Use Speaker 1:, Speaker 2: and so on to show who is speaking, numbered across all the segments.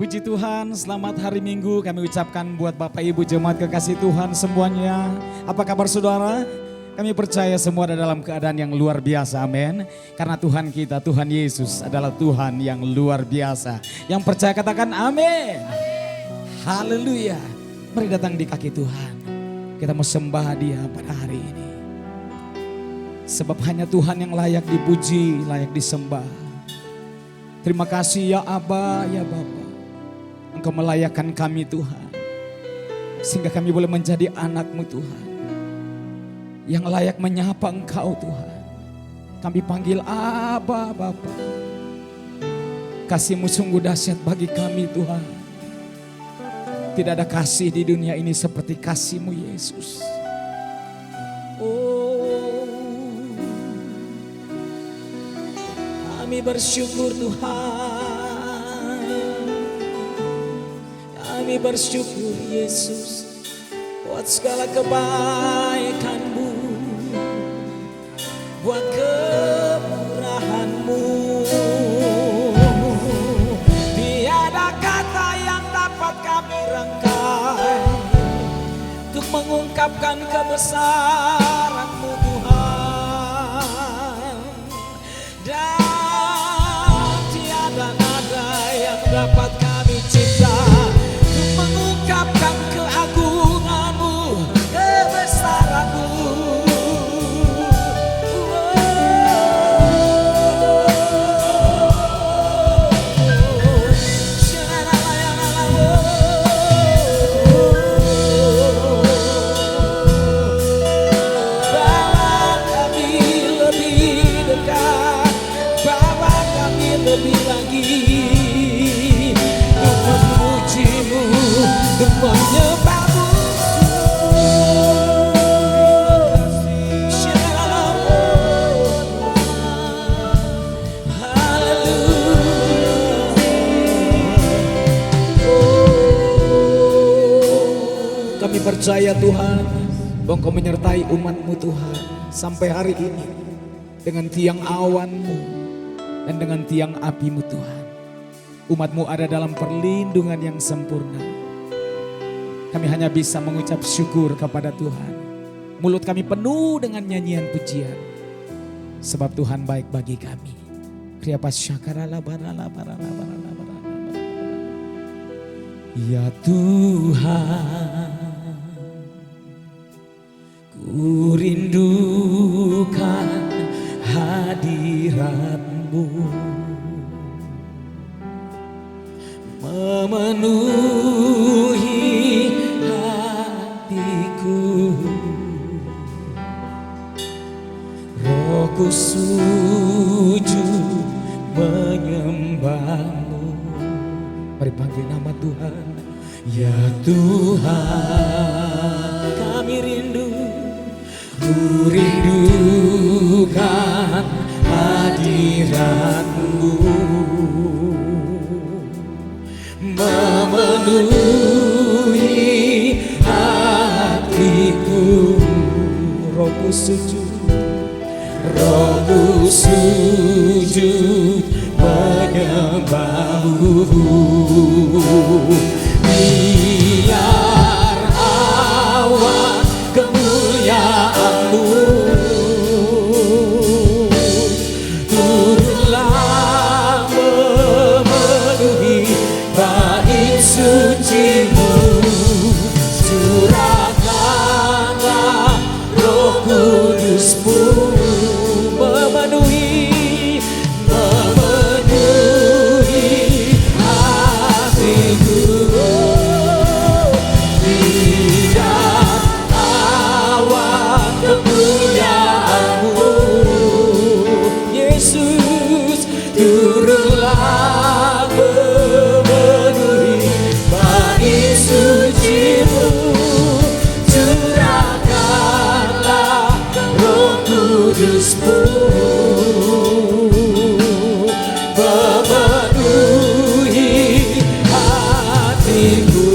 Speaker 1: Puji Tuhan, selamat hari Minggu kami ucapkan buat Bapak Ibu jemaat kekasih Tuhan semuanya. Apa kabar saudara? Kami percaya semua ada dalam keadaan yang luar biasa, amin. Karena Tuhan kita, Tuhan Yesus adalah Tuhan yang luar biasa. Yang percaya katakan amin. Haleluya. Mari datang di kaki Tuhan. Kita mau sembah Dia pada hari ini. Sebab hanya Tuhan yang layak dipuji, layak disembah. Terima kasih ya Aba, ya Bapa. Engkau melayakkan kami Tuhan. Sehingga kami boleh menjadi anak-Mu Tuhan. Yang layak menyapa Engkau Tuhan. Kami panggil Aba, Bapa. Kasih-Mu sungguh dahsyat bagi kami Tuhan. Tidak ada kasih di dunia ini seperti kasih-Mu Yesus. Oh, kami bersyukur Tuhan. Kami bersyukur Yesus buat segala kebaikan-Mu, buat kemurahan-Mu. Tiada kata yang dapat kami rangkai untuk mengungkapkan kebesaran-Mu Tuhan. Dan tiada nada yang dapat kami cipta mengungkapkan keagungan-Mu, kebesaran-Mu. Bawa kami lebih dekat, bawa kami lebih lagi untuk memuji-Mu, untuk menyembah-Mu. Kami percaya Tuhan bahwa Engkau menyertai umat-Mu Tuhan sampai hari ini dengan tiang awan-Mu dan dengan tiang api-Mu Tuhan. Umat-Mu ada dalam perlindungan yang sempurna. Kami hanya bisa mengucap syukur kepada Tuhan. Mulut kami penuh dengan nyanyian pujian. Sebab Tuhan baik bagi kami. Ya Tuhan, ku rindukan hadirat-Mu, memenuhi hatiku. Rohku sujud menyembah-Mu. Mari panggil nama Tuhan. Ya Tuhan, kami rindu, ku rindukan hadirat-Mu, memenuhi hatiku. Rohku sujud menyembah-Mu. Biar awan kemuliaan-Mu turunlah memenuhi bait suci-Mu. Curahkanlah Roh Kudus-Mu memenuhi hatiku. Biar awan kemuliaan-Mu Yesus turunlah memenuhi bait suci-Mu. Curahkanlah Roh Kudus-Mu memenuhi hatiku.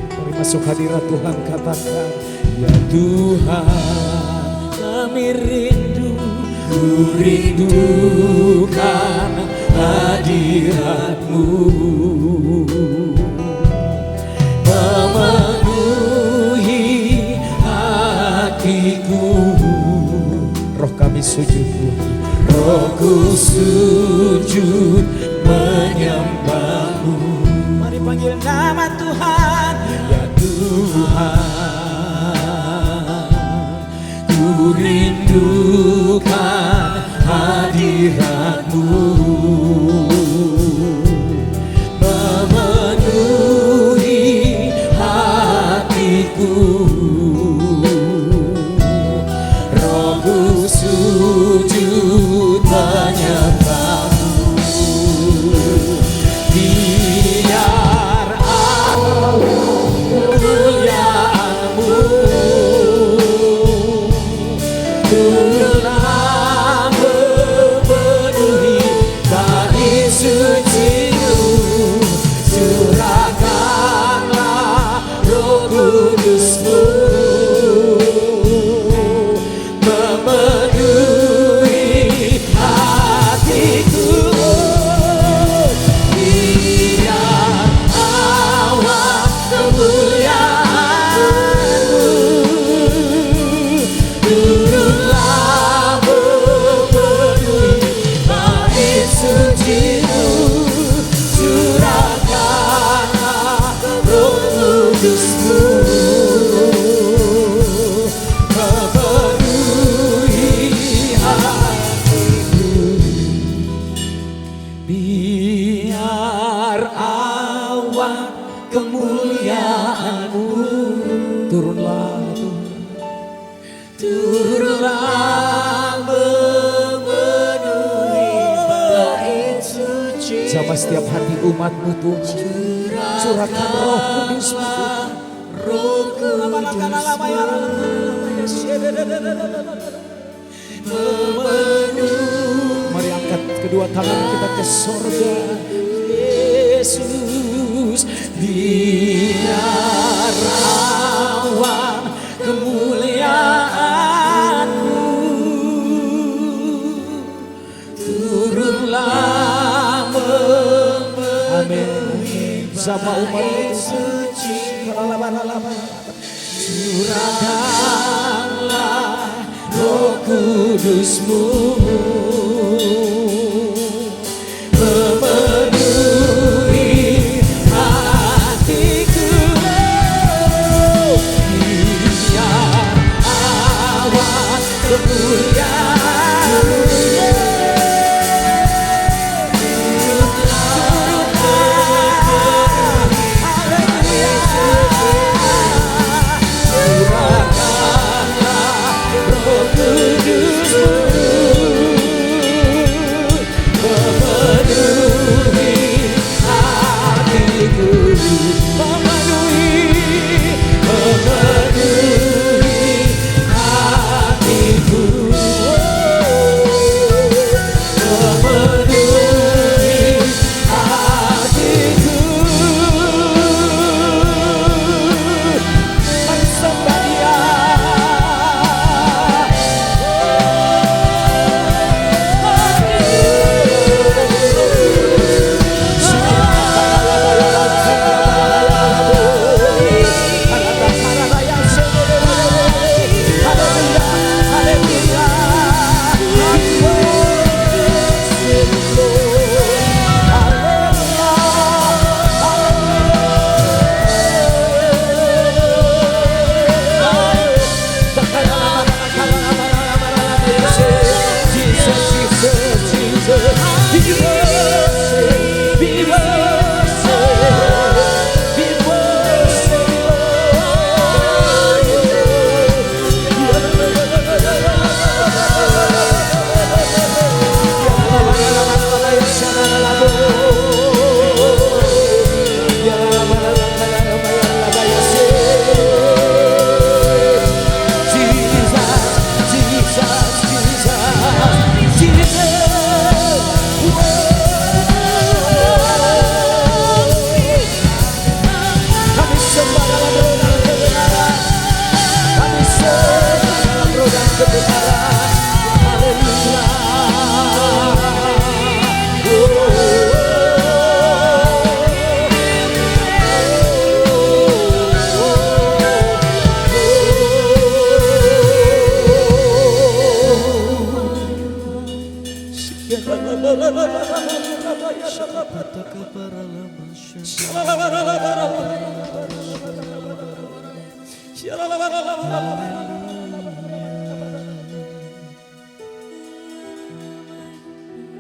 Speaker 1: Mari masuk hadirat Tuhan, katakan ya Tuhan, kami rindu, rindukan hadirat-Mu, memenuhi hatiku. Roh kami sujud, Rohku sujud menyembah-Mu. Mari panggil nama Tuhan, ya Tuhan. Ku rindukan hadirat-Mu, memenuhi hatiku. Rohku sujud menyembah-Mu. Biar kemuliaan-Mu turunlah memenuhi bait suci-Mu. Curahkanlah Roh Kudus-Mu, memenuhi hatiku. Biar awan kemuliaan-Mu turunlah memenuhi bait suci-Mu. Curahkanlah Roh Kudus-Mu, memenuhi hatiku. Biar awan kemuliaan-Mu turunlah, turunlah memenuhi bait suci. Sama setiap hati umat-Mu Tuhan, curahkan Roh Kudus-Mu, Roh Kudus memenuhi. Mari angkat kedua tangan kita ke sorga. Yesus, biar awan kemuliaan-Mu turunlah memenuhi sama umat suci. Curahkanlah Roh Kudus-Mu, memenuhi hatiku. Biar awan kemuliaan-Mu curahkanlah Roh Kudus-Mu,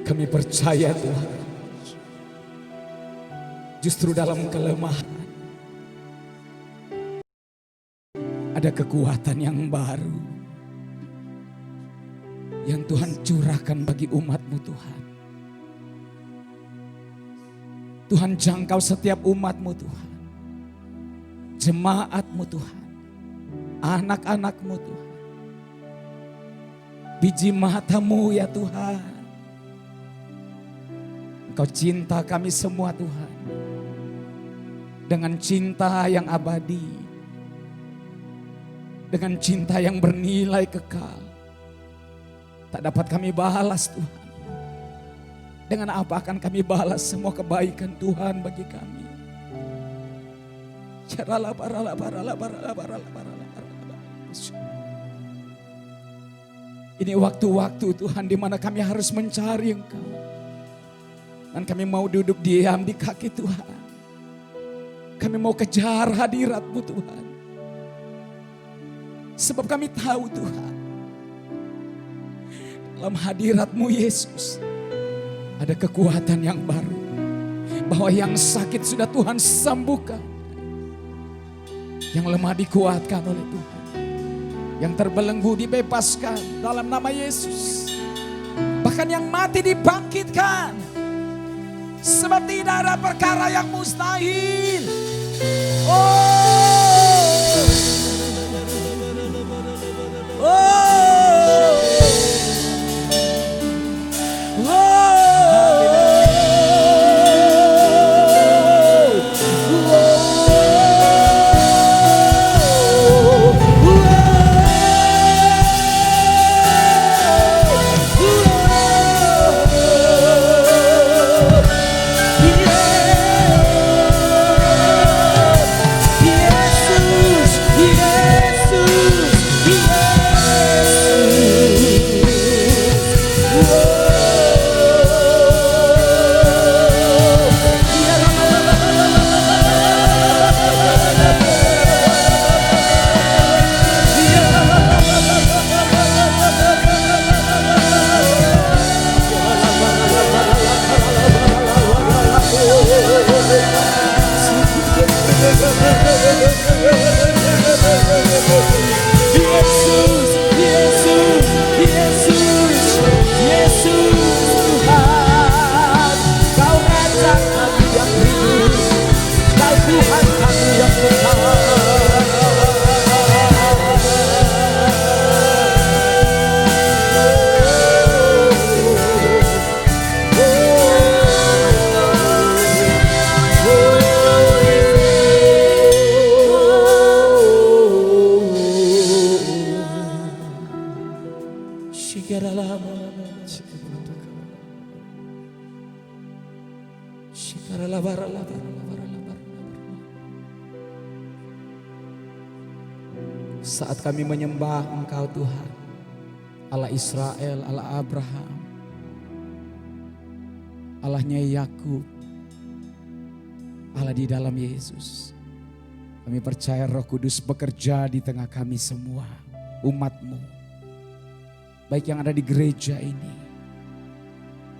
Speaker 1: Kami percaya Tuhan, justru dalam kelemahan ada kekuatan yang baru yang Tuhan curahkan bagi umat-Mu Tuhan. Tuhan jangkau setiap umat-Mu Tuhan, jemaat-Mu Tuhan, anak-anak-Mu Tuhan, biji mata-Mu ya Tuhan. Engkau cinta kami semua Tuhan, dengan cinta yang abadi, dengan cinta yang bernilai kekal. Tak dapat kami balas Tuhan. Dengan apa akan kami balas semua kebaikan Tuhan bagi kami? Ini waktu-waktu Tuhan di mana kami harus mencari Engkau. Dan kami mau duduk diam di kaki Tuhan. Kami mau kejar hadirat-Mu Tuhan. Sebab kami tahu Tuhan, dalam hadirat-Mu Yesus ada kekuatan yang baru. Bahwa yang sakit sudah Tuhan sembuhkan. Yang lemah dikuatkan oleh Tuhan. Yang terbelenggu dibebaskan dalam nama Yesus. Bahkan yang mati dibangkitkan. Sebab tidak ada perkara yang mustahil. Oh, oh, saat kami menyembah Engkau Tuhan, Allah Israel, Allah Abraham, Allahnya Yakub, Allah di dalam Yesus. Kami percaya Roh Kudus bekerja di tengah kami semua, umat-Mu. Baik yang ada di gereja ini,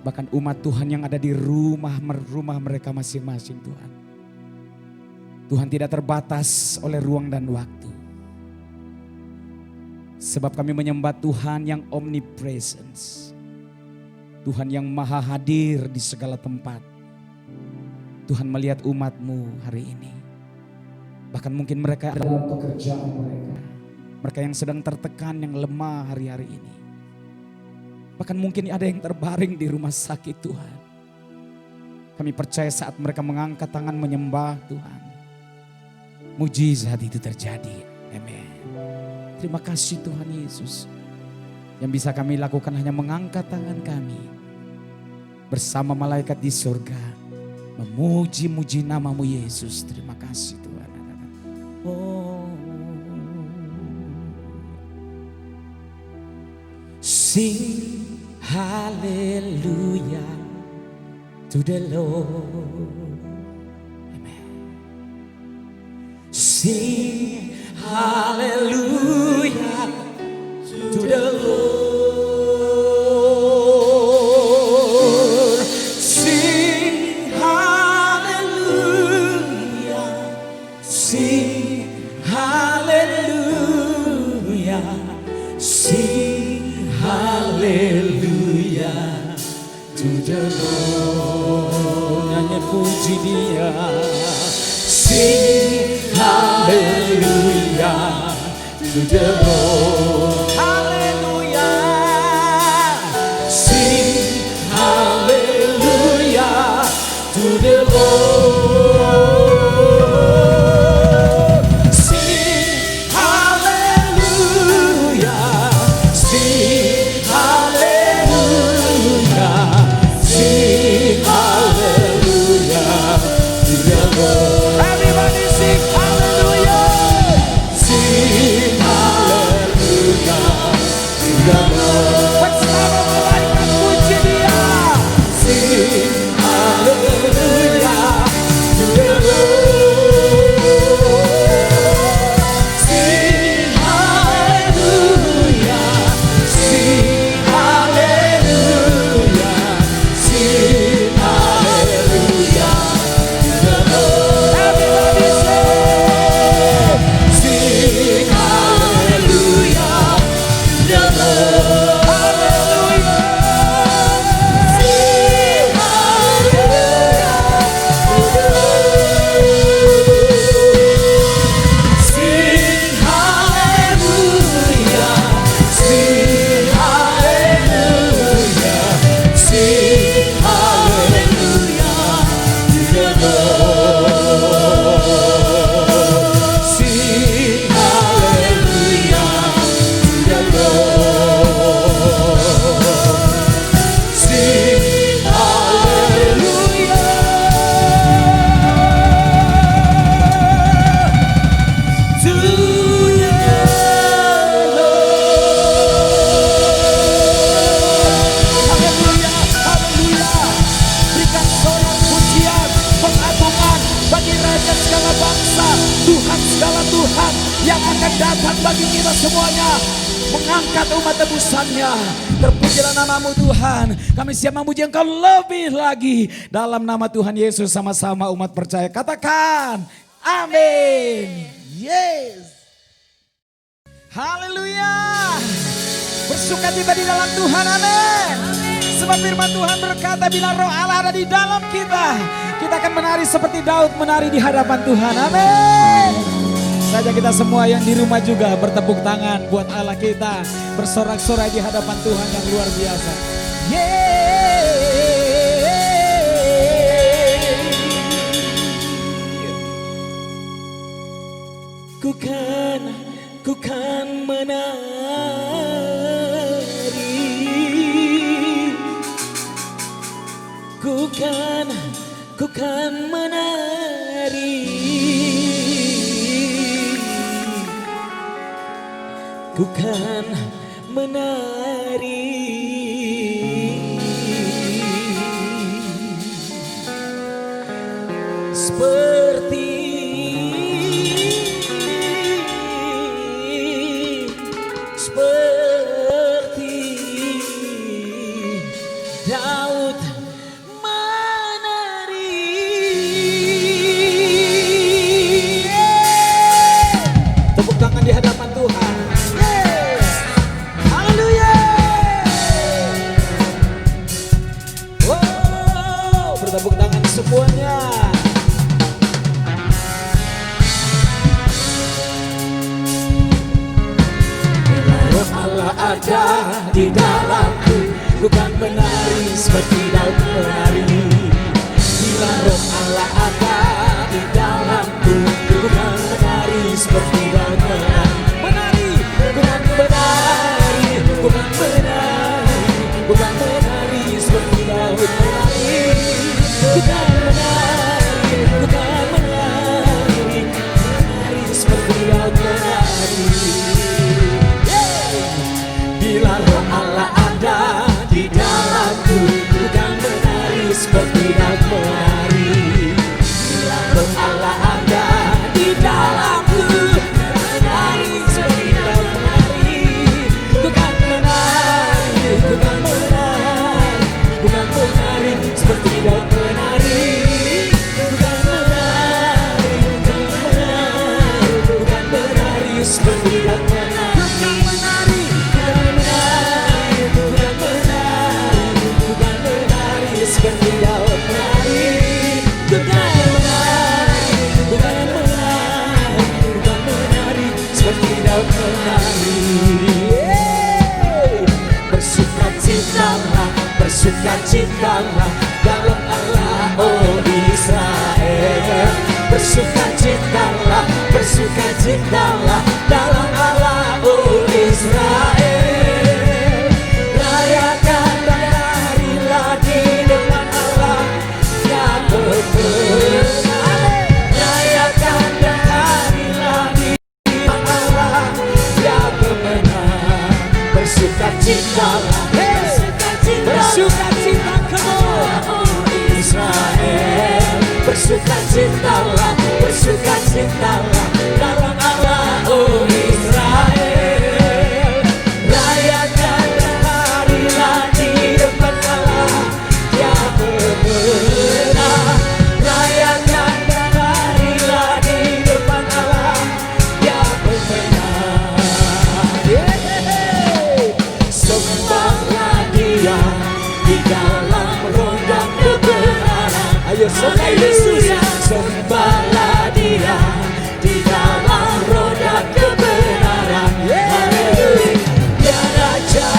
Speaker 1: bahkan umat Tuhan yang ada di rumah mereka masing-masing Tuhan. Tuhan tidak terbatas oleh ruang dan waktu. Sebab kami menyembah Tuhan yang omnipresence. Tuhan yang maha hadir di segala tempat. Tuhan melihat umat-Mu hari ini. Bahkan mungkin mereka dalam pekerjaan mereka. Mereka yang sedang tertekan, yang lemah hari-hari ini. Bahkan mungkin ada yang terbaring di rumah sakit Tuhan. Kami percaya saat mereka mengangkat tangan menyembah Tuhan, mujizat itu terjadi. Amin. Terima kasih Tuhan Yesus. Yang bisa kami lakukan hanya mengangkat tangan kami bersama malaikat di surga, memuji-muji nama-Mu Yesus. Terima kasih Tuhan. Oh. Sing hallelujah to the Lord. Sing hallelujah to the Lord. Sing hallelujah. Sing hallelujah. Sing hallelujah to the Lord. Nyanyi puji Dia. Sing hallelujah to the Lord. Hallelujah. Sing hallelujah to the Lord. Sing hallelujah. Sing hallelujah. Sing hallelujah to the Lord. Everybody sing hallelujah. Sing hallelujah to the Lord. Bersama malaikat puji Dia. Sing hallelujah to the Lord. Sing hallelujah. Sing hallelujah. Sing hallelujah to the Lord. Everybody sing hallelujah to the Lord. Hallelujah. Sing hallelujah to the Lord. Sing hallelujah. Sing hallelujah. Sing hallelujah to the Lord. Sing hallelujah to the Lord. Sing hallelujah to the Lord. Haleluya, haleluya. Berikan sorak pujian, pengagungan bagi Raja segala bangsa, Tuhan segala Tuhan yang akan datang bagi kita semuanya, mengangkat umat tebusannya. Terpujilah namamu Tuhan. Kami siap memuji Engkau lebih lagi. Dalam nama Tuhan Yesus sama-sama umat percaya katakan amin. Yes. Haleluya. Bersuka cita di dalam Tuhan, amin. Sebab firman Tuhan berkata bila roh Allah ada di dalam kita, kita akan menari seperti Daud menari di hadapan Tuhan, amin. Saja kita semua yang di rumah juga bertepuk tangan buat Allah kita, bersorak-sorai di hadapan Tuhan yang luar biasa. Ku kan menari, ku kan menari, ku kan menari. Seperti Daud menari. Tepuk tangan di hadapan Tuhan. Haleluya. Wow, bertepuk tangan semuanya. Allah ada di dalamku, ku kan menari seperti Daud menari. Bila roh Allah ada di dalamku, ku kan menari seperti Daud menari. Menari, ku kan menari, ku kan menari, ku kan menari seperti Daud menari. Ku kan menari, ku kan menari, menari seperti Daud menari. Bila roh Allah ada di dalamku, ku kan menari
Speaker 2: seperti Daud menari, Tuhan menari, Tuhan menari, Tuhan menari seperti Daud menari, Tuhan menari, Tuhan menari, Tuhan menari seperti Daud menari. Bersukacitalah, bersukacitalah dalam Allah, oh Israel. Bersukacitalah, bersukacitalah dalam Allah, oh Israel. Rayakan dan larilah di depan Allah yang berkenan. Rayakan dan larilah di depan Allah yang berkenan. Bersukacitalah, bersukacita kamu Israel. Bersukacitalah, bersukacitalah dalam Allah, oh Israel. Rayakan dan larilah di depan Allah yang berbenah. Rayakan dan larilah di depan Allah yang berbenah. Sembahlah Dia di dalam roda kebenaran. Ayo sembah Yesus, sembahlah Dia di dalam roda kebenaran. Haleluya, Dia Raja,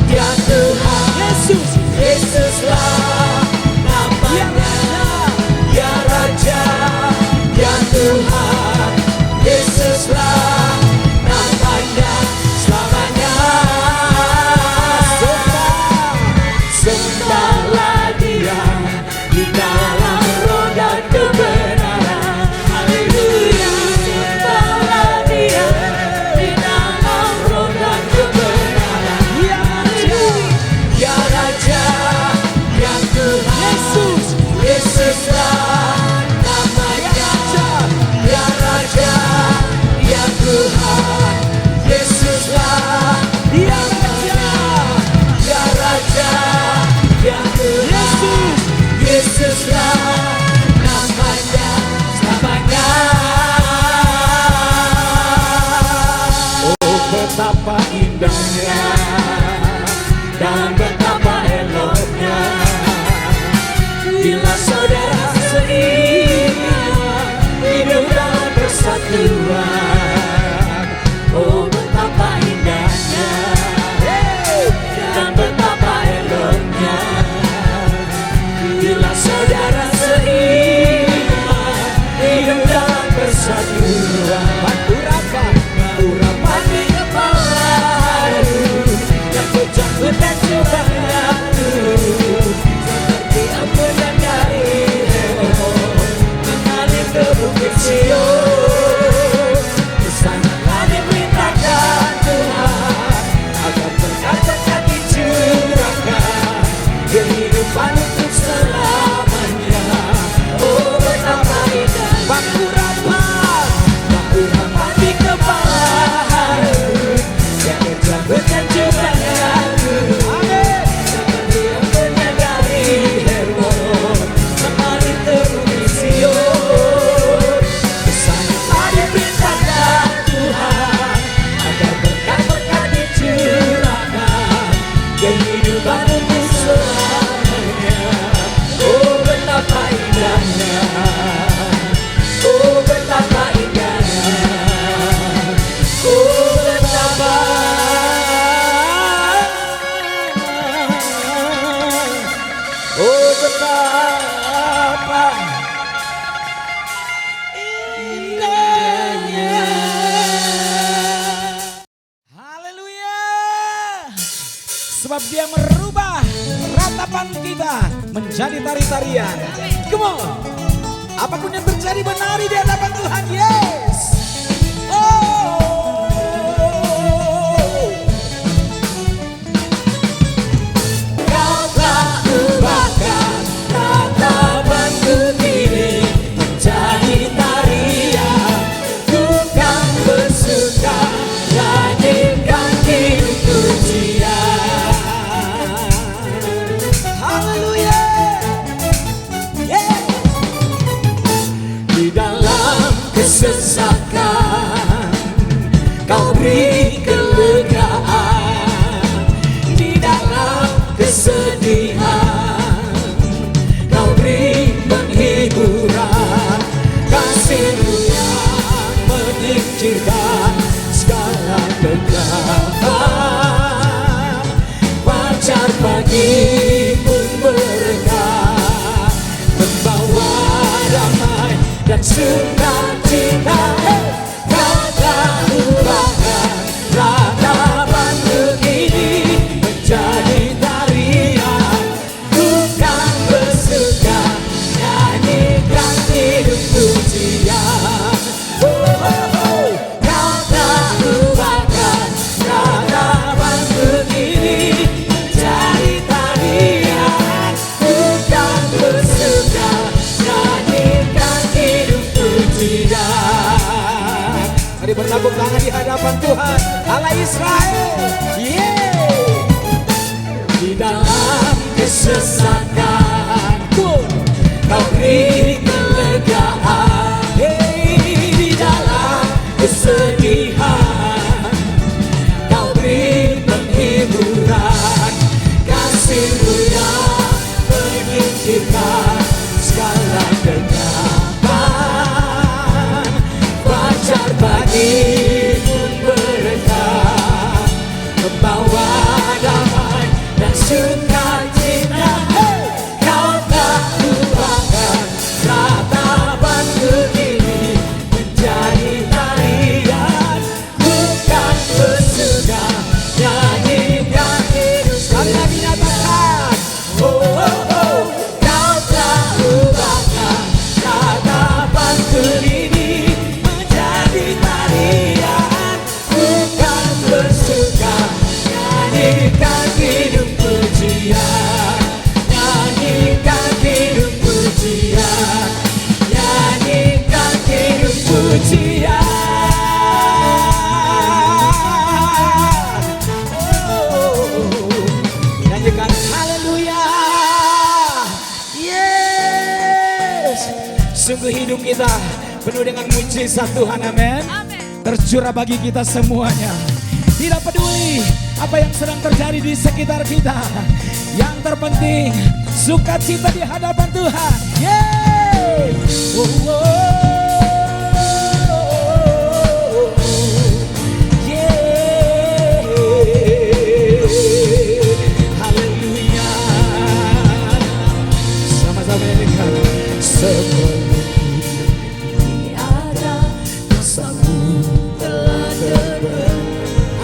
Speaker 2: Dia Tuhan, Yesus, Yesuslah namanya. Dia Raja, Dia Tuhan, Yesuslah namanya selamanya. Sembahlah Dia di dalam roda kebenaran. Haleluya, sembahlah Dia di dalam roda kebenaran. Dia Raja, Dia Raja, Dia Tuhan, Yesus, Yesuslah namanya. Dia Raja, Dia Tuhan, Yesuslah Dia Raja, Dia Raja, Dia Tuhan, Yesuslah namanya selamanya. Oh betapa indahnya dan betapa eloknya bila saudara seiman hidup dalam persatuan. Oh betapa indahnya dan betapa eloknya bila saudara seiman hidup dalam persatuan. Urapan di kepala yang berjanggut dan coba aku seperti ampunan dari Hermon mengalir ke bukit Sion. Kesanalah diperintahkan Tuhan agar berkat-berkat dicurahkan kehidupan untuk selamanya. Oh betapa indah Urapan di kepala yang berjanggut dan coba aku seperti ampunan dari Hermon mengalir ke bukit Sion. Kesanalah diperintahkan Tuhan agar berkat-berkat dicurahkan kehidupan untuk selamanya. Oh betapa indahnya, oh betapa indahnya, oh betapa, oh betapa indahnya.
Speaker 1: Haleluya. Sebab Dia merubah ratapan kita menjadi tari-tarian. Come on. Apapun yang terjadi menari di hadapan Tuhan. Yes. Oh.
Speaker 2: Kau telah ubahkan ratapanku ini menjadi tarian. Ku kan bersuka nyanyikan hidup pujian.
Speaker 1: Haleluya. Yeah.
Speaker 2: Di dalam kesesakan dan sukacita. Kau telah ubahkan ratapanku ini menjadi tarian. Ku kan bersuka nyanyikan hidup pujian. Kau telah ubahkan ratapanku ini menjadi tarian. Ku kan bersuka nyanyikan hidup pujian. Mari bertepuk tangan di hadapan Tuhan Allah Israel. Di dalam kesesakanku Kau beri kelegaan. Di dalam kesedihan Kau beri penghiburan. Kasih-Mu yang menyingkirkan segala kegelapan. Fajar pagi pun berkah, membawa damai dan sukacita. Kau telah ubahkan ratapanku ini menjadi tarian. Ku kan bersuka nyanyikan hidup. Sekali lagi nyatakan, oh, oh, oh. Kau telah ubahkan ratapanku ini menjadi tarian. Ku kan bersuka nyanyikan hidup pujian. Nyanyikan hidup pujian. Nyanyikan hidup pujian. Nyanyikan haleluya. Yes. Sungguh hidup kita penuh dengan mujizat Tuhan, amin. Tercurah bagi kita semuanya. Tidak peduli apa yang sedang terjadi di sekitar kita. Yang terpenting sukacita di hadapan Tuhan. Yeay. Oh, oh. Yeay. Haleluya. Sama-sama nyanyikan. Sebelum tiada kuasamu telah terbentuk.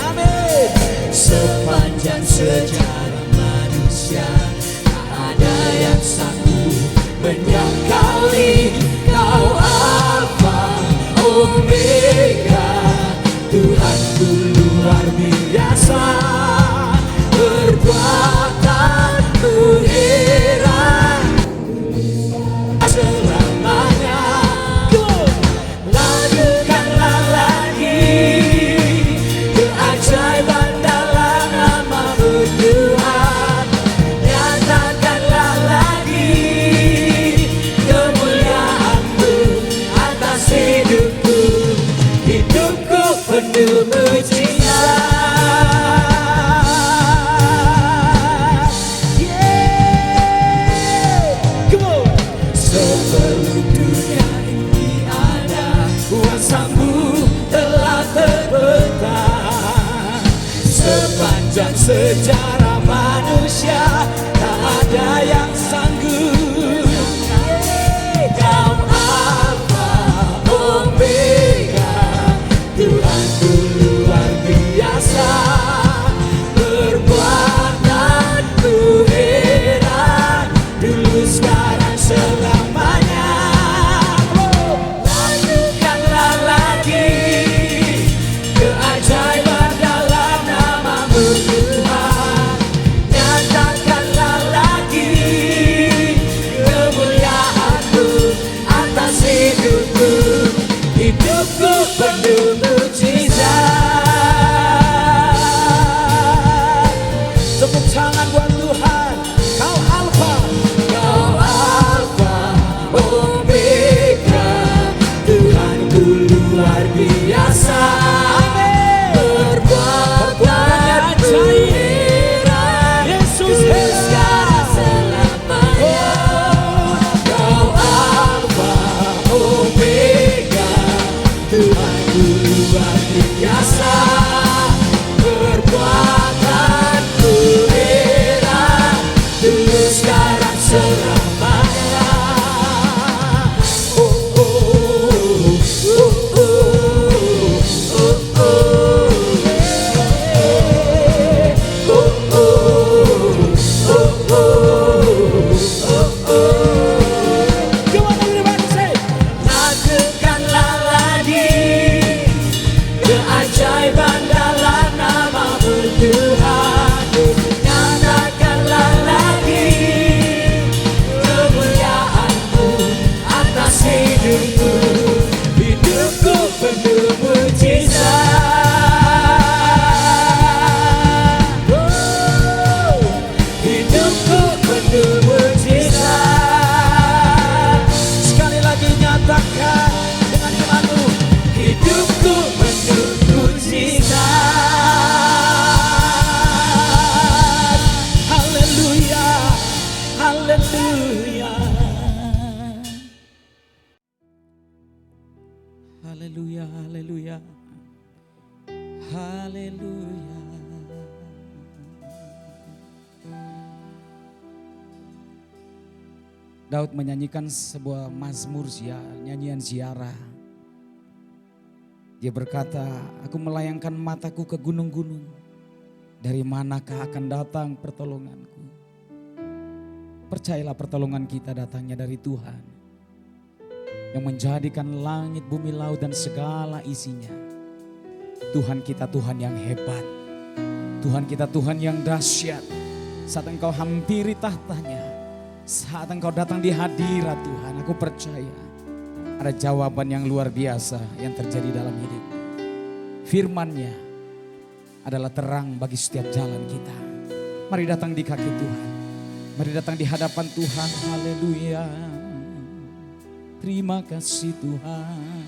Speaker 2: Amin. Sepanjang sejarah manusia tak ada yang sanggup menyangkali Kau Alfa Omega. Tuhanku luar biasa, perbuatanmu heran selamanya. Lakukanlah lagi keajaiban dalam nama-Mu Tuhan. Nyatakanlah lagi kemuliaan-Mu atas hidupku. Hidupku penuh mujizat. Come on. Sebelum dunia ini ada, kuasa-Mu telah terbentang. Sepanjang sejarah manusia tak ada yang sanggup. Kau Alfa Omega, Tuhanku luar biasa, perbuatanmu heran, dulu sekarang selamanya. Lakukanlah lagi keajaiban dalam nama-Mu Tuhan. Nyatakanlah lagi kemuliaan-Mu atas hidupku. Hidupku penuh mujizat. Tepuk tangan buat Tuhan. Kau Alfa, Kau Alfa Omega, Tuhanku luar biasa. Perbuatanmu heran, Yesus sekarang selamanya. Kau Alfa Omega, Tuhanku luar biasa. Perbuatanmu heran, dulu sekarang selamanya. Oh, oh.
Speaker 1: Haleluya, haleluya, haleluya. Daud menyanyikan sebuah mazmur nyanyian ziarah. Dia berkata, aku melayangkan mataku ke gunung-gunung. Dari manakah akan datang pertolonganku? Percayalah pertolongan kita datangnya dari Tuhan. Yang menjadikan langit, bumi, laut dan segala isinya. Tuhan kita Tuhan yang hebat. Tuhan kita Tuhan yang dahsyat. Saat engkau hampiri tahtanya, saat engkau datang di hadirat Tuhan, aku percaya ada jawaban yang luar biasa yang terjadi dalam hidup. Firman-Nya adalah terang bagi setiap jalan kita. Mari datang di kaki Tuhan. Mari datang di hadapan Tuhan. Haleluya. Terima kasih Tuhan.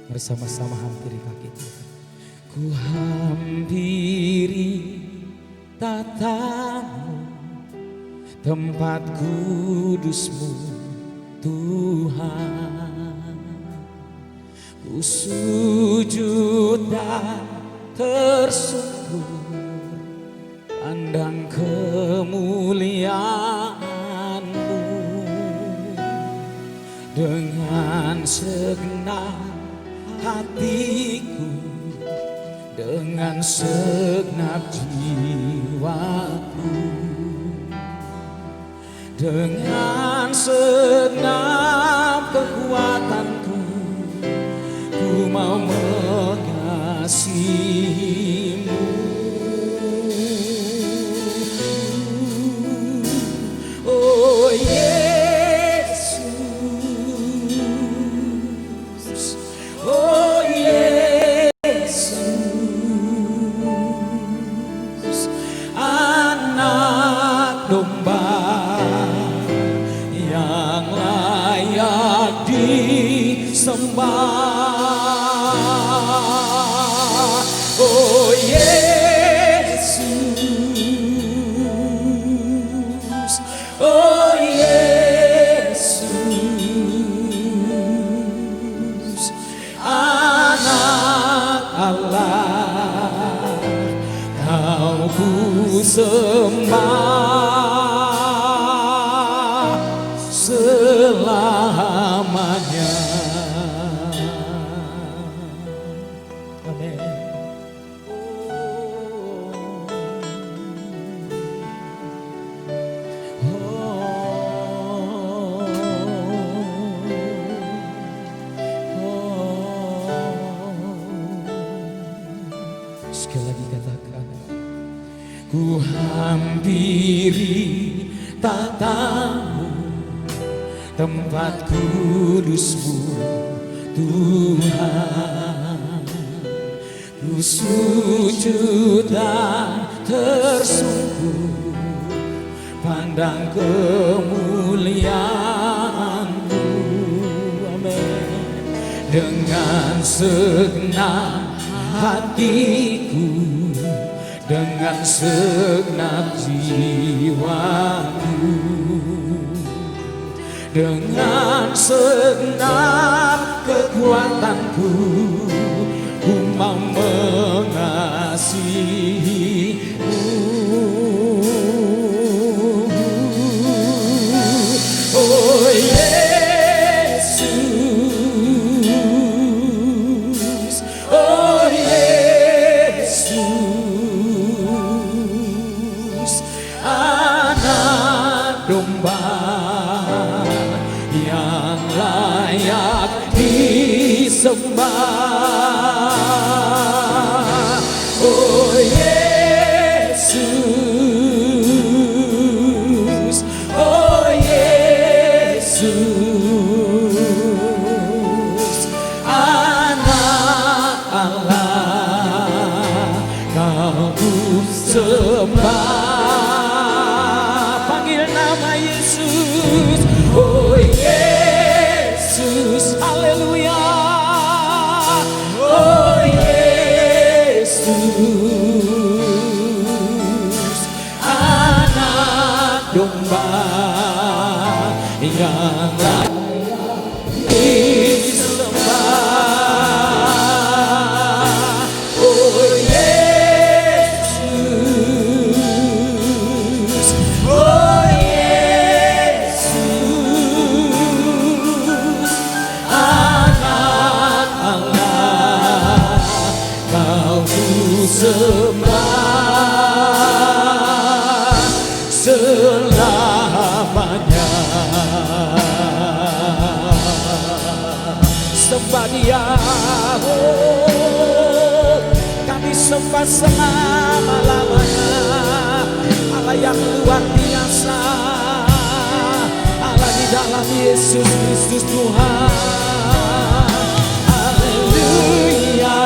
Speaker 1: Bersama-sama hampiri kaki Tuhan. Ku hampiri tatamu, tempat kudus-Mu Tuhan. Ku sujud dan tersungkur, pandang kemuliaan-Mu. Dengan segenap hatiku, dengan segenap jiwaku, dengan segenap kekuatanku, ku mau mengasihi-Mu. Oh Yesus, oh Yesus, anak domba yang layak disembah. Oh Yesus, oh Yesus, anak Allah, Kau ku sembah selamanya. Amin. Sekali lagi katakan, ku hampiri tatamu, tempat kudus-Mu Tuhan. Ku sujud dan tersungkur, pandang kemuliaan-Mu. Amin. Dengan segenap hatiku, dengan segenap jiwaku, dengan segenap kekuatanku, ku mau mengasihi-Mu. Oh Yesus, oh Yesus, anak domba yang layak disembah. Oh Yesus, oh Yesus, anak Allah, Kau ku sembah. Panggil nama Yesus. Oh Yesus, haleluya. Oh Yesus,
Speaker 2: yang layak disembah. Oh Yesus, oh Yesus, Anak Allah, Kau ku sembah selamanya. Sembah Dia, oh, kami sembah selama-lamanya. Allah yang luar biasa, Allah di dalam Yesus Kristus Tuhan. Haleluya.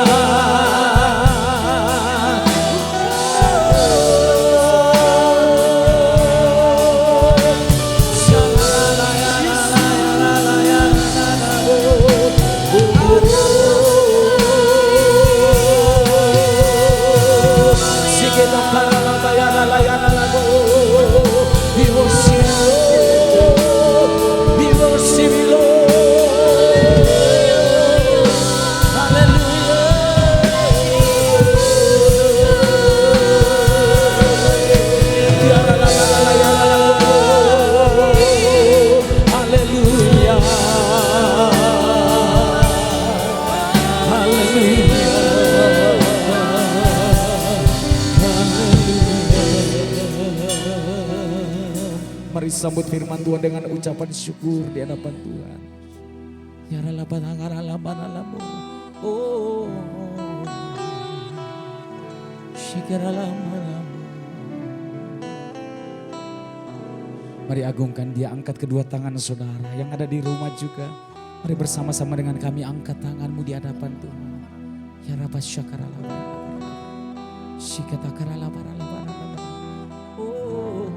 Speaker 2: Mari sambut firman Tuhan dengan ucapan syukur di hadapan Tuhan. Ya ralabanangaralambanalamu. Oh, syikaralamanamu. Mari agungkan Dia, angkat kedua tangan saudara yang ada di rumah juga. Mari bersama-sama dengan kami angkat tanganmu di hadapan Tuhan. Ya Rabbas syakaralabanalamu. Shikatakaralabanalamu. Oh,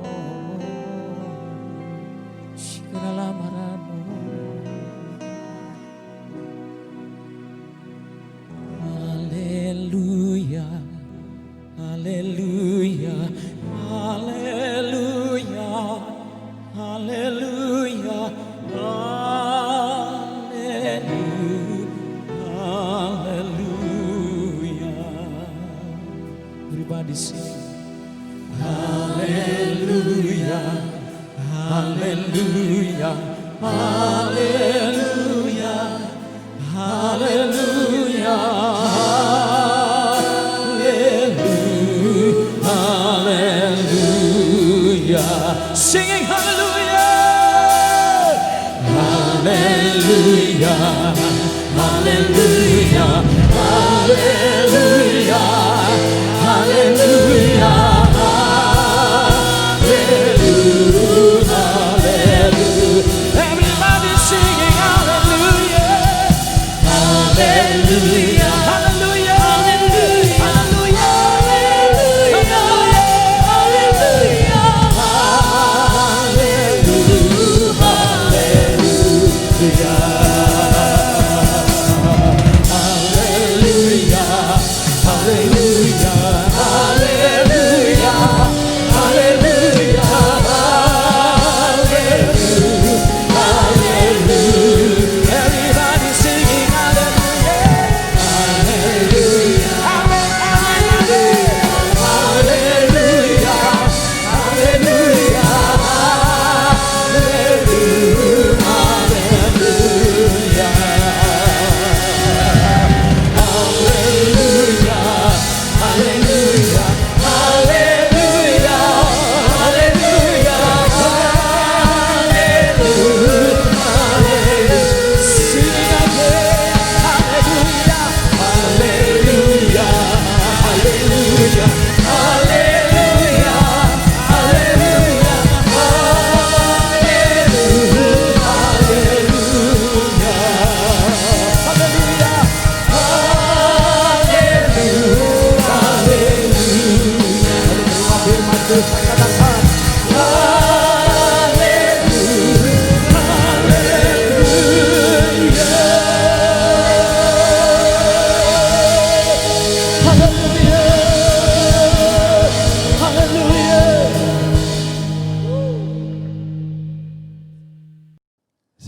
Speaker 2: syikaralamanamu. Haleluya, haleluya, haleluya, haleluya, haleluya. Everybody sing. Haleluya, haleluya, haleluya, haleluya, haleluya. Singing hallelujah, hallelujah, hallelujah, hallelujah, hallelujah, hallelujah. Everybody singing hallelujah, hallelujah, hallelujah, hallelujah, hallelujah, hallelujah.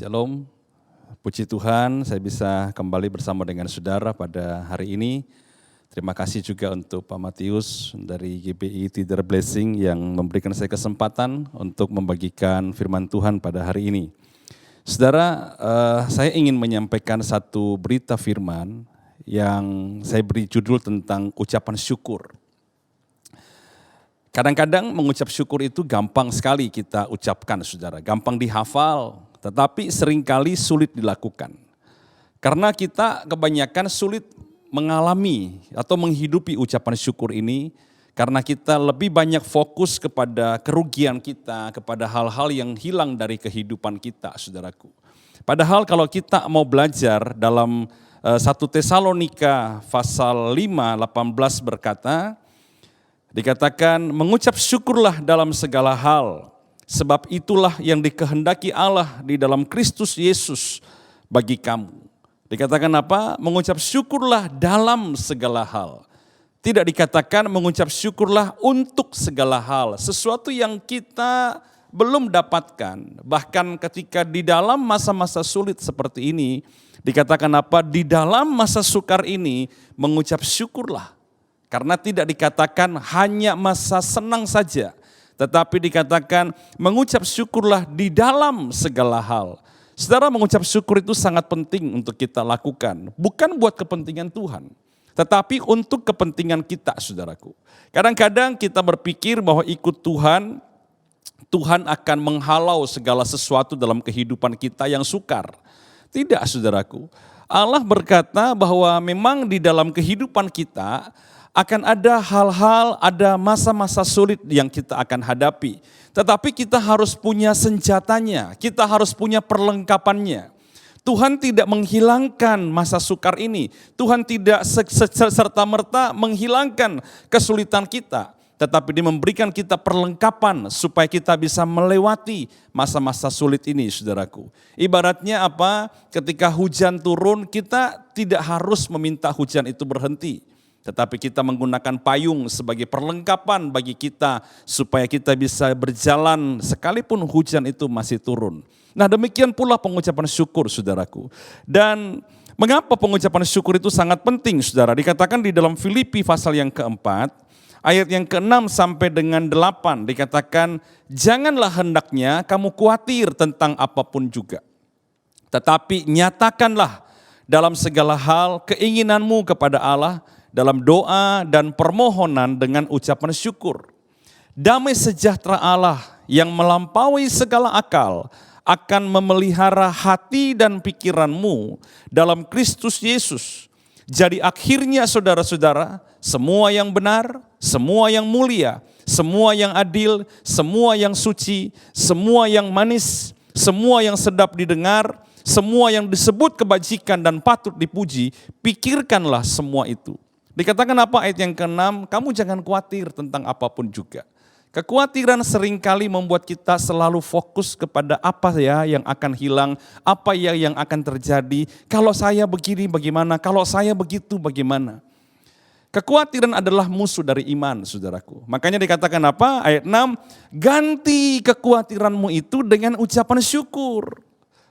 Speaker 3: Shalom, puji Tuhan saya bisa kembali bersama dengan saudara pada hari ini. Terima kasih juga untuk Pak Matius dari GBI Tidar Blessing yang memberikan saya kesempatan untuk membagikan firman Tuhan pada hari ini. Saudara, saya ingin menyampaikan satu berita firman yang saya beri judul tentang ucapan syukur. Kadang-kadang mengucap syukur itu gampang sekali kita ucapkan, saudara. Gampang dihafal, tetapi seringkali sulit dilakukan. Karena kita kebanyakan sulit mengalami atau menghidupi ucapan syukur ini, karena kita lebih banyak fokus kepada kerugian kita, kepada hal-hal yang hilang dari kehidupan kita, saudaraku. Padahal kalau kita mau belajar dalam 1 Tesalonika pasal 5:18 berkata, dikatakan mengucap syukurlah dalam segala hal, sebab itulah yang dikehendaki Allah di dalam Kristus Yesus bagi kamu. Dikatakan apa? Mengucap syukurlah dalam segala hal. Tidak dikatakan mengucap syukurlah untuk segala hal. Sesuatu yang kita belum dapatkan. Bahkan ketika di dalam masa-masa sulit seperti ini, dikatakan apa? Di dalam masa sukar ini mengucap syukurlah. Karena tidak dikatakan hanya masa senang saja, tetapi dikatakan mengucap syukurlah di dalam segala hal. Saudara, mengucap syukur itu sangat penting untuk kita lakukan. Bukan buat kepentingan Tuhan, tetapi untuk kepentingan kita, saudaraku. Kadang-kadang kita berpikir bahwa ikut Tuhan, Tuhan akan menghalau segala sesuatu dalam kehidupan kita yang sukar. Tidak, saudaraku. Allah berkata bahwa memang di dalam kehidupan kita akan ada hal-hal, ada masa-masa sulit yang kita akan hadapi. Tetapi kita harus punya senjatanya, kita harus punya perlengkapannya. Tuhan tidak menghilangkan masa sukar ini. Tuhan tidak serta-merta menghilangkan kesulitan kita. Tetapi Dia memberikan kita perlengkapan supaya kita bisa melewati masa-masa sulit ini, saudaraku. Ibaratnya apa? Ketika hujan turun, kita tidak harus meminta hujan itu berhenti. Tetapi kita menggunakan payung sebagai perlengkapan bagi kita supaya kita bisa berjalan sekalipun hujan itu masih turun. Nah, demikian pula pengucapan syukur, saudaraku. Dan mengapa pengucapan syukur itu sangat penting, saudara? Dikatakan di dalam Filipi pasal yang keempat, ayat yang ke-6 sampai dengan 8, dikatakan, janganlah hendaknya kamu khawatir tentang apapun juga. Tetapi nyatakanlah dalam segala hal keinginanmu kepada Allah, dalam doa dan permohonan dengan ucapan syukur. Damai sejahtera Allah yang melampaui segala akal akan memelihara hati dan pikiranmu dalam Kristus Yesus. Jadi akhirnya saudara-saudara, semua yang benar, semua yang mulia, semua yang adil, semua yang suci, semua yang manis, semua yang sedap didengar, semua yang disebut kebajikan dan patut dipuji, pikirkanlah semua itu. Dikatakan apa ayat yang ke-6, kamu jangan khawatir tentang apapun juga. Kekhawatiran seringkali membuat kita selalu fokus kepada apa ya yang akan hilang, apa ya yang akan terjadi, kalau saya begini bagaimana, kalau saya begitu bagaimana. Kekhawatiran adalah musuh dari iman, saudaraku. Makanya dikatakan apa? Ayat 6, ganti kekhawatiranmu itu dengan ucapan syukur.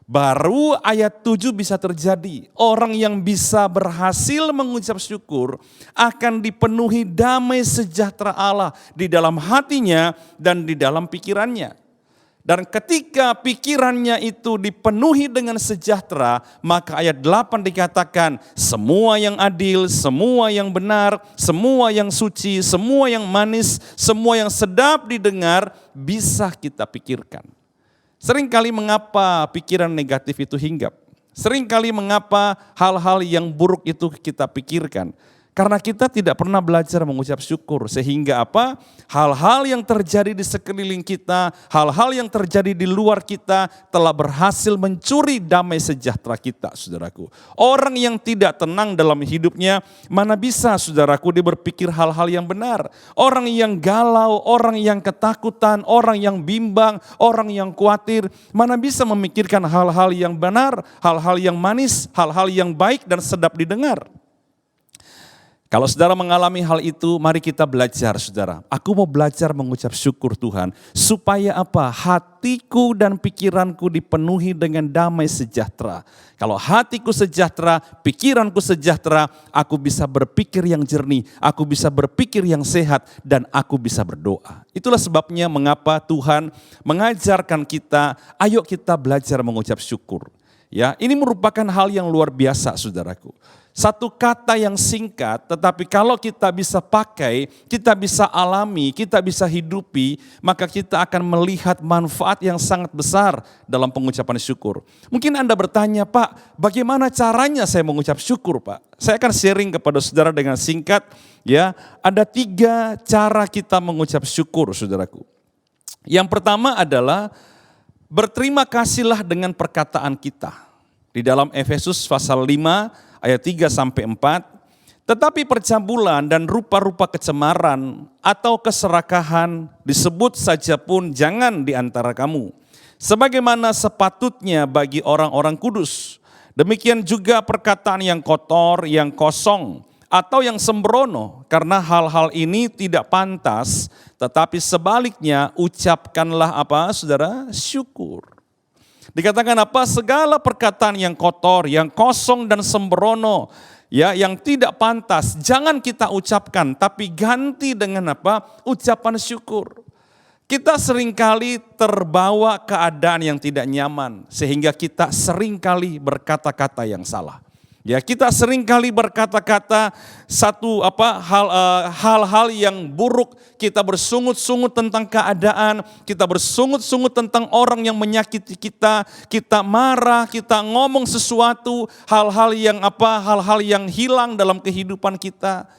Speaker 3: Baru ayat 7 bisa terjadi. Orang yang bisa berhasil mengucap syukur akan dipenuhi damai sejahtera Allah di dalam hatinya dan di dalam pikirannya. Dan ketika pikirannya itu dipenuhi dengan sejahtera, maka ayat 8 dikatakan semua yang adil, semua yang benar, semua yang suci, semua yang manis, semua yang sedap didengar bisa kita pikirkan. Seringkali mengapa pikiran negatif itu hinggap? Seringkali mengapa hal-hal yang buruk itu kita pikirkan? Karena kita tidak pernah belajar mengucap syukur. Sehingga apa? Hal-hal yang terjadi di sekeliling kita, hal-hal yang terjadi di luar kita telah berhasil mencuri damai sejahtera kita, saudaraku. Orang yang tidak tenang dalam hidupnya, mana bisa saudaraku dia berpikir hal-hal yang benar. Orang yang galau, orang yang ketakutan, orang yang bimbang, orang yang khawatir, mana bisa memikirkan hal-hal yang benar, hal-hal yang manis, hal-hal yang baik dan sedap didengar. Kalau saudara mengalami hal itu, mari kita belajar saudara. Aku mau belajar mengucap syukur Tuhan. Supaya apa? Hatiku dan pikiranku dipenuhi dengan damai sejahtera. Kalau hatiku sejahtera, pikiranku sejahtera, aku bisa berpikir yang jernih, aku bisa berpikir yang sehat, dan aku bisa berdoa. Itulah sebabnya mengapa Tuhan mengajarkan kita, ayo kita belajar mengucap syukur. Ya, ini merupakan hal yang luar biasa saudaraku. Satu kata yang singkat, tetapi kalau kita bisa pakai, kita bisa alami, kita bisa hidupi, maka kita akan melihat manfaat yang sangat besar dalam pengucapan syukur. Mungkin Anda bertanya, Pak, bagaimana caranya saya mengucap syukur, Pak? Saya akan sharing kepada saudara dengan singkat, ya. Ada 3 cara kita mengucap syukur, saudaraku. Yang pertama adalah berterima kasihlah dengan perkataan kita. Di dalam Efesus pasal 5 ayat 3-4, tetapi percabulan dan rupa-rupa kecemaran atau keserakahan disebut saja pun jangan di antara kamu. Sebagaimana sepatutnya bagi orang-orang kudus. Demikian juga perkataan yang kotor, yang kosong, atau yang sembrono. Karena hal-hal ini tidak pantas, tetapi sebaliknya ucapkanlah apa saudara? Syukur. Dikatakan apa? Segala perkataan yang kotor, yang kosong dan sembrono, ya, yang tidak pantas, jangan kita ucapkan, tapi ganti dengan apa? Ucapan syukur. Kita seringkali terbawa keadaan yang tidak nyaman, sehingga kita seringkali berkata-kata yang salah. Ya, kita seringkali berkata-kata hal-hal yang buruk, kita bersungut-sungut tentang keadaan, kita bersungut-sungut tentang orang yang menyakiti kita, kita marah, kita ngomong sesuatu, hal-hal yang hilang dalam kehidupan kita.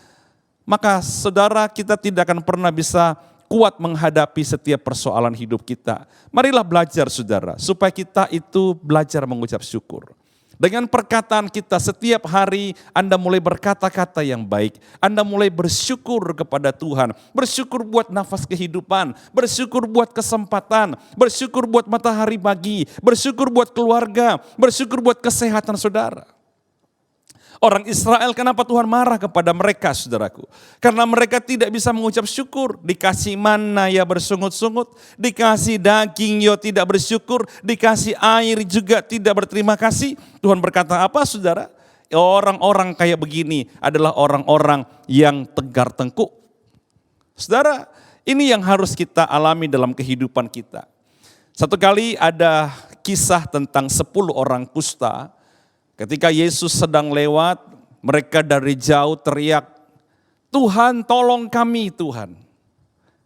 Speaker 3: Maka saudara, kita tidak akan pernah bisa kuat menghadapi setiap persoalan hidup kita. Marilah belajar saudara, supaya kita itu belajar mengucap syukur. Dengan perkataan kita setiap hari Anda mulai berkata-kata yang baik. Anda mulai bersyukur kepada Tuhan. Bersyukur buat nafas kehidupan. Bersyukur buat kesempatan. Bersyukur buat matahari pagi. Bersyukur buat keluarga. Bersyukur buat kesehatan saudara. Orang Israel, kenapa Tuhan marah kepada mereka saudaraku? Karena mereka tidak bisa mengucap syukur. Dikasih manna ya bersungut-sungut, dikasih daging ya tidak bersyukur, dikasih air juga tidak berterima kasih. Tuhan berkata apa saudara? Orang-orang kayak begini adalah orang-orang yang tegar tengkuk. Saudara, ini yang harus kita alami dalam kehidupan kita. Satu kali ada kisah tentang 10 orang kusta. Ketika Yesus sedang lewat, mereka dari jauh teriak, Tuhan tolong kami Tuhan.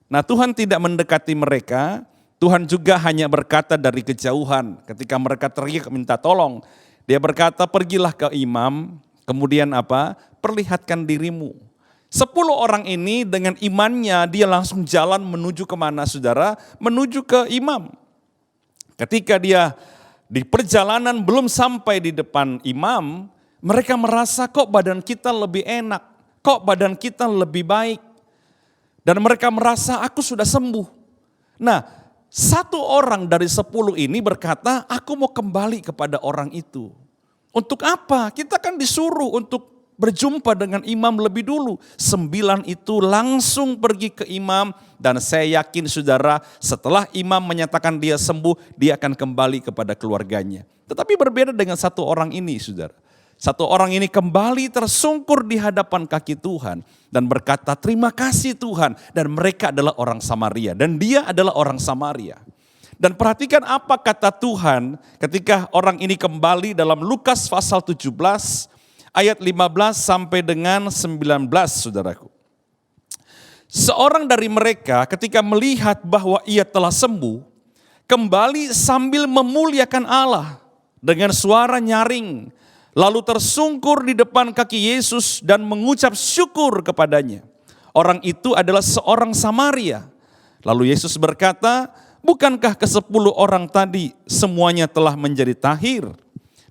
Speaker 3: Nah Tuhan tidak mendekati mereka, Tuhan juga hanya berkata dari kejauhan. Ketika mereka teriak minta tolong, dia berkata pergilah ke imam, kemudian apa? Perlihatkan dirimu. 10 orang ini dengan imannya dia langsung jalan menuju kemana saudara? Menuju ke imam. Ketika dia di perjalanan belum sampai di depan imam, mereka merasa kok badan kita lebih enak, kok badan kita lebih baik. Dan mereka merasa aku sudah sembuh. Nah, 1 orang dari 10 ini berkata, aku mau kembali kepada orang itu. Untuk apa? Kita kan disuruh untuk berjumpa dengan imam lebih dulu. 9 itu langsung pergi ke imam dan saya yakin saudara setelah imam menyatakan dia sembuh, dia akan kembali kepada keluarganya. Tetapi berbeda dengan 1 orang ini saudara. 1 orang ini kembali tersungkur di hadapan kaki Tuhan dan berkata terima kasih Tuhan, dan mereka adalah orang Samaria dan dia adalah orang Samaria. Dan perhatikan apa kata Tuhan ketika orang ini kembali dalam Lukas pasal 17 ayat 15 sampai dengan 19 saudaraku. Seorang dari mereka ketika melihat bahwa ia telah sembuh, kembali sambil memuliakan Allah dengan suara nyaring. Lalu tersungkur di depan kaki Yesus dan mengucap syukur kepadanya. Orang itu adalah seorang Samaria. Lalu Yesus berkata, bukankah ke-10 orang tadi semuanya telah menjadi tahir?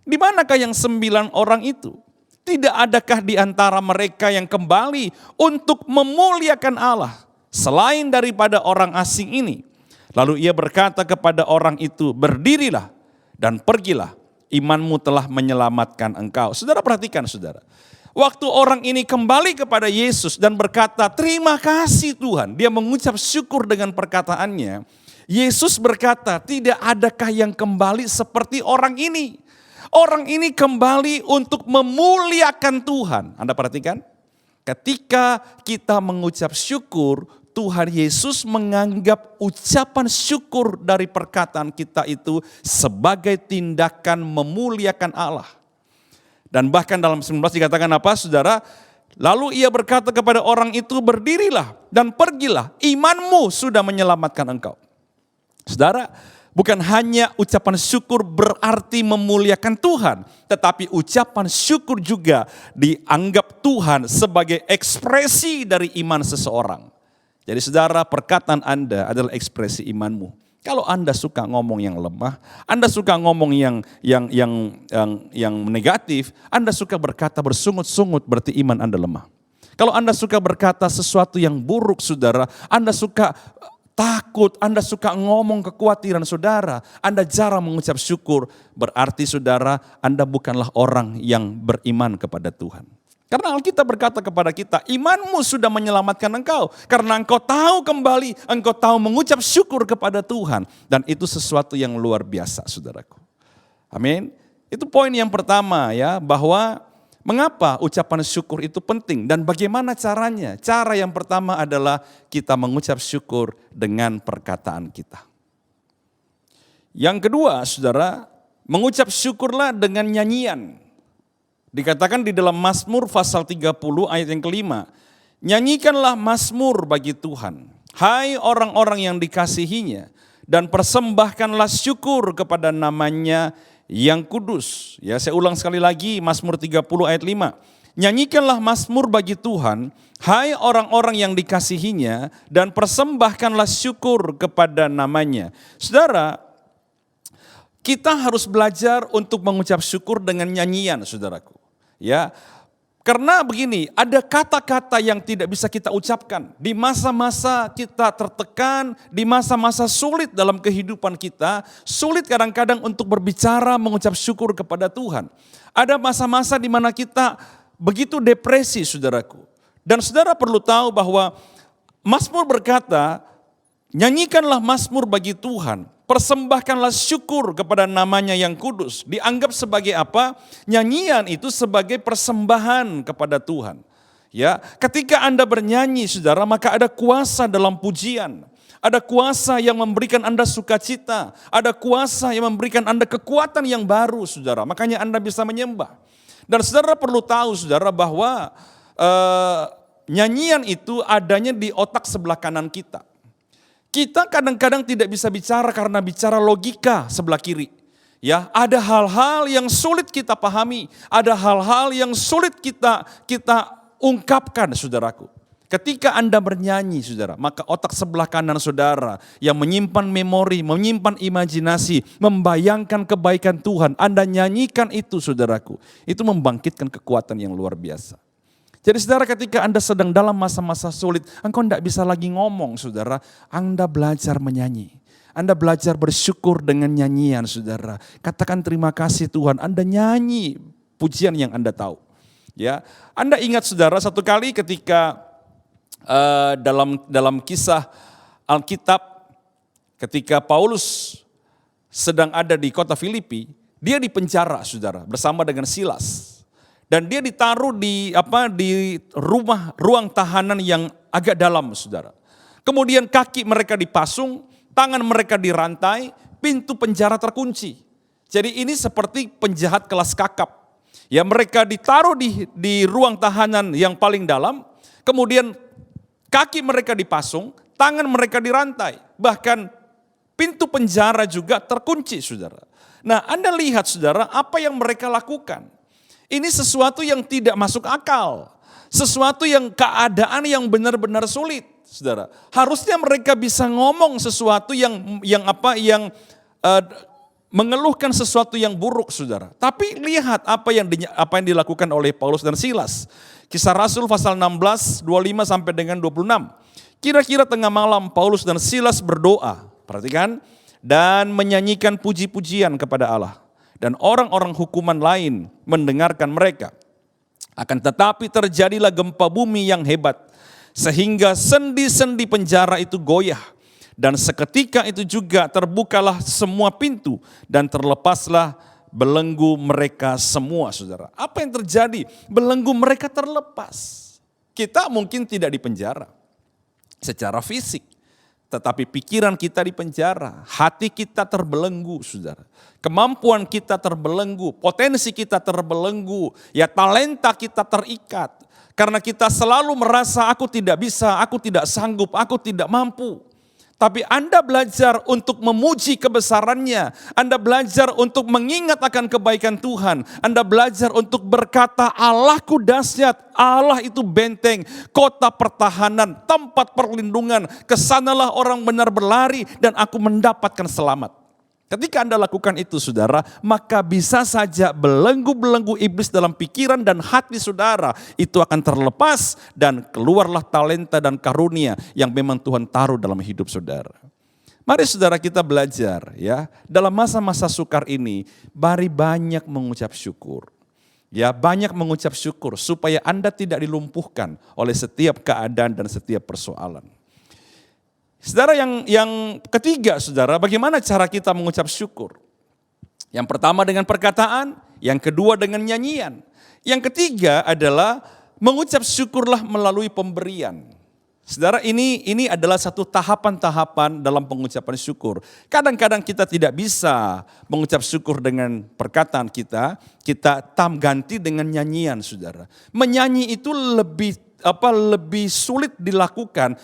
Speaker 3: Di manakah yang 9 orang itu? Tidak adakah di antara mereka yang kembali untuk memuliakan Allah selain daripada orang asing ini? Lalu ia berkata kepada orang itu, berdirilah dan pergilah, imanmu telah menyelamatkan engkau. Saudara perhatikan saudara. Waktu orang ini kembali kepada Yesus dan berkata, terima kasih Tuhan. Dia mengucap syukur dengan perkataannya. Yesus berkata, tidak adakah yang kembali seperti orang ini? Orang ini kembali untuk memuliakan Tuhan. Anda perhatikan? Ketika kita mengucap syukur, Tuhan Yesus menganggap ucapan syukur dari perkataan kita itu sebagai tindakan memuliakan Allah. Dan bahkan dalam 19 dikatakan apa saudara? Lalu ia berkata kepada orang itu, berdirilah dan pergilah, imanmu sudah menyelamatkan engkau. Saudara, bukan hanya ucapan syukur berarti memuliakan Tuhan, tetapi ucapan syukur juga dianggap Tuhan sebagai ekspresi dari iman seseorang. Jadi saudara, perkataan Anda adalah ekspresi imanmu. Kalau Anda suka ngomong yang lemah, Anda suka ngomong yang negatif, Anda suka berkata bersungut-sungut, berarti iman Anda lemah. Kalau Anda suka berkata sesuatu yang buruk saudara, Anda suka takut, Anda suka ngomong kekhawatiran saudara, Anda jarang mengucap syukur, berarti saudara Anda bukanlah orang yang beriman kepada Tuhan. Karena Alkitab berkata kepada kita, imanmu sudah menyelamatkan engkau. Karena engkau tahu kembali, engkau tahu mengucap syukur kepada Tuhan. Dan itu sesuatu yang luar biasa saudaraku. Amin. Itu poin yang pertama ya, bahwa mengapa ucapan syukur itu penting dan bagaimana caranya. Cara yang pertama adalah kita mengucap syukur dengan perkataan kita. Yang kedua saudara, mengucap syukurlah dengan nyanyian. Dikatakan di dalam Mazmur pasal 30 ayat yang kelima, nyanyikanlah mazmur bagi Tuhan, hai orang-orang yang dikasihinya, dan persembahkanlah syukur kepada namanya yang kudus. Ya, saya ulang sekali lagi Mazmur 30 ayat 5. Nyanyikanlah mazmur bagi Tuhan, hai orang-orang yang dikasihinya, dan persembahkanlah syukur kepada namanya. Saudara, kita harus belajar untuk mengucap syukur dengan nyanyian, saudaraku. Ya, karena begini, ada kata-kata yang tidak bisa kita ucapkan di masa-masa kita tertekan, di masa-masa sulit dalam kehidupan kita, sulit kadang-kadang untuk berbicara mengucap syukur kepada Tuhan. Ada masa-masa di mana kita begitu depresi, saudaraku. Dan saudara perlu tahu bahwa Mazmur berkata, nyanyikanlah mazmur bagi Tuhan, persembahkanlah syukur kepada namanya yang kudus. Dianggap sebagai apa? Nyanyian itu sebagai persembahan kepada Tuhan. Ya, ketika Anda bernyanyi saudara, maka ada kuasa dalam pujian. Ada kuasa yang memberikan Anda sukacita. Ada kuasa yang memberikan Anda kekuatan yang baru saudara. Makanya Anda bisa menyembah. Dan saudara perlu tahu saudara bahwa nyanyian itu adanya di otak sebelah kanan kita. Kita kadang-kadang tidak bisa bicara karena bicara logika sebelah kiri. Ya, ada hal-hal yang sulit kita pahami, ada hal-hal yang sulit kita ungkapkan, saudaraku. Ketika Anda bernyanyi, saudara, maka otak sebelah kanan saudara yang menyimpan memori, menyimpan imajinasi, membayangkan kebaikan Tuhan, Anda nyanyikan itu, saudaraku. Itu membangkitkan kekuatan yang luar biasa. Jadi saudara, ketika Anda sedang dalam masa-masa sulit, engkau tidak bisa lagi ngomong saudara, Anda belajar menyanyi. Anda belajar bersyukur dengan nyanyian saudara. Katakan terima kasih Tuhan, Anda nyanyi pujian yang Anda tahu. Ya, Anda ingat saudara satu kali ketika dalam kisah Alkitab, ketika Paulus sedang ada di kota Filipi, dia dipenjara saudara bersama dengan Silas. Dan dia ditaruh di ruang tahanan yang agak dalam, saudara. Kemudian kaki mereka dipasung, tangan mereka dirantai, pintu penjara terkunci. Jadi ini seperti penjahat kelas kakap. Ya, mereka ditaruh di ruang tahanan yang paling dalam, kemudian kaki mereka dipasung, tangan mereka dirantai, bahkan pintu penjara juga terkunci, saudara. Nah, Anda lihat, saudara, apa yang mereka lakukan. Ini sesuatu yang tidak masuk akal. Sesuatu yang keadaan yang benar-benar sulit, saudara. Harusnya mereka bisa ngomong sesuatu yang mengeluhkan sesuatu yang buruk, saudara. Tapi lihat apa yang dilakukan oleh Paulus dan Silas. Kisah Rasul pasal 16, 25 sampai dengan 26. Kira-kira tengah malam Paulus dan Silas berdoa, perhatikan, dan menyanyikan puji-pujian kepada Allah. Dan orang-orang hukuman lain mendengarkan mereka. Akan tetapi terjadilah gempa bumi yang hebat, sehingga sendi-sendi penjara itu goyah. Dan seketika itu juga terbukalah semua pintu dan terlepaslah belenggu mereka semua, saudara. Apa yang terjadi? Belenggu mereka terlepas. Kita mungkin tidak di penjara secara fisik, tetapi pikiran kita di penjara, hati kita terbelenggu, saudara. Kemampuan kita terbelenggu, potensi kita terbelenggu, ya talenta kita terikat. Karena kita selalu merasa aku tidak bisa, aku tidak sanggup, aku tidak mampu. Tapi Anda belajar untuk memuji kebesarannya. Anda belajar untuk mengingat akan kebaikan Tuhan. Anda belajar untuk berkata, Allahku dahsyat, Allah itu benteng, kota pertahanan, tempat perlindungan. Kesanalah orang benar berlari dan aku mendapatkan selamat. Ketika Anda lakukan itu, saudara, maka bisa saja belenggu-belenggu iblis dalam pikiran dan hati saudara itu akan terlepas dan keluarlah talenta dan karunia yang memang Tuhan taruh dalam hidup saudara. Mari saudara kita belajar ya, dalam masa-masa sukar ini, mari banyak mengucap syukur. Ya, banyak mengucap syukur supaya Anda tidak dilumpuhkan oleh setiap keadaan dan setiap persoalan. Saudara, yang ketiga, saudara, bagaimana cara kita mengucap syukur? Yang pertama dengan perkataan, yang kedua dengan nyanyian. Yang ketiga adalah mengucap syukurlah melalui pemberian. Saudara, ini adalah satu tahapan-tahapan dalam pengucapan syukur. Kadang-kadang kita tidak bisa mengucap syukur dengan perkataan kita ganti dengan nyanyian, saudara. Menyanyi itu lebih sulit dilakukan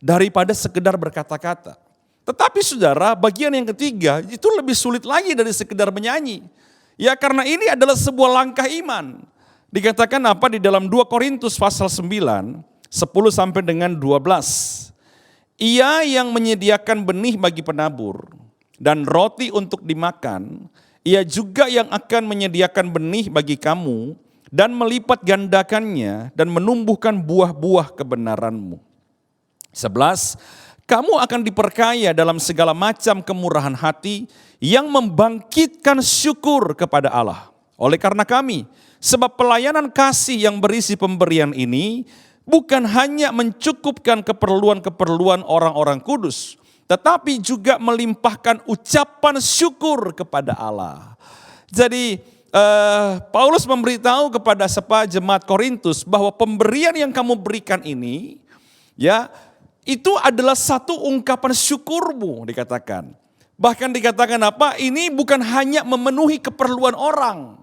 Speaker 3: daripada sekedar berkata-kata. Tetapi saudara, bagian yang ketiga itu lebih sulit lagi dari sekedar menyanyi. Ya, karena ini adalah sebuah langkah iman. Dikatakan apa di dalam 2 Korintus pasal 9, 10 sampai dengan 12. Ia yang menyediakan benih bagi penabur dan roti untuk dimakan, ia juga yang akan menyediakan benih bagi kamu dan melipat gandakannya dan menumbuhkan buah-buah kebenaranmu. 11, kamu akan diperkaya dalam segala macam kemurahan hati yang membangkitkan syukur kepada Allah. Oleh karena kami, sebab pelayanan kasih yang berisi pemberian ini bukan hanya mencukupkan keperluan-keperluan orang-orang kudus, tetapi juga melimpahkan ucapan syukur kepada Allah. Jadi Paulus memberitahu kepada jemaat Korintus bahwa pemberian yang kamu berikan ini, ya, itu adalah satu ungkapan syukurmu, dikatakan. Bahkan dikatakan apa? Ini bukan hanya memenuhi keperluan orang.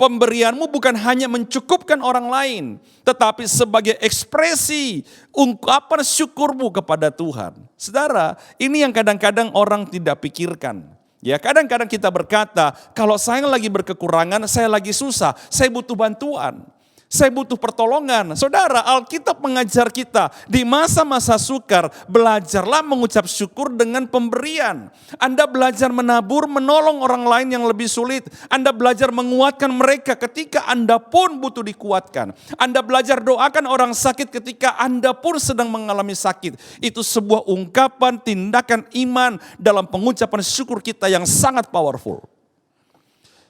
Speaker 3: Pemberianmu bukan hanya mencukupkan orang lain, tetapi sebagai ekspresi ungkapan syukurmu kepada Tuhan. Saudara, ini yang kadang-kadang orang tidak pikirkan. Ya, kadang-kadang kita berkata, kalau saya lagi berkekurangan, saya lagi susah, saya butuh bantuan. Saya butuh pertolongan. Saudara, Alkitab mengajar kita di masa-masa sukar, belajarlah mengucap syukur dengan pemberian. Anda belajar menabur, menolong orang lain yang lebih sulit. Anda belajar menguatkan mereka ketika Anda pun butuh dikuatkan. Anda belajar doakan orang sakit ketika Anda pun sedang mengalami sakit. Itu sebuah ungkapan tindakan iman dalam pengucapan syukur kita yang sangat powerful.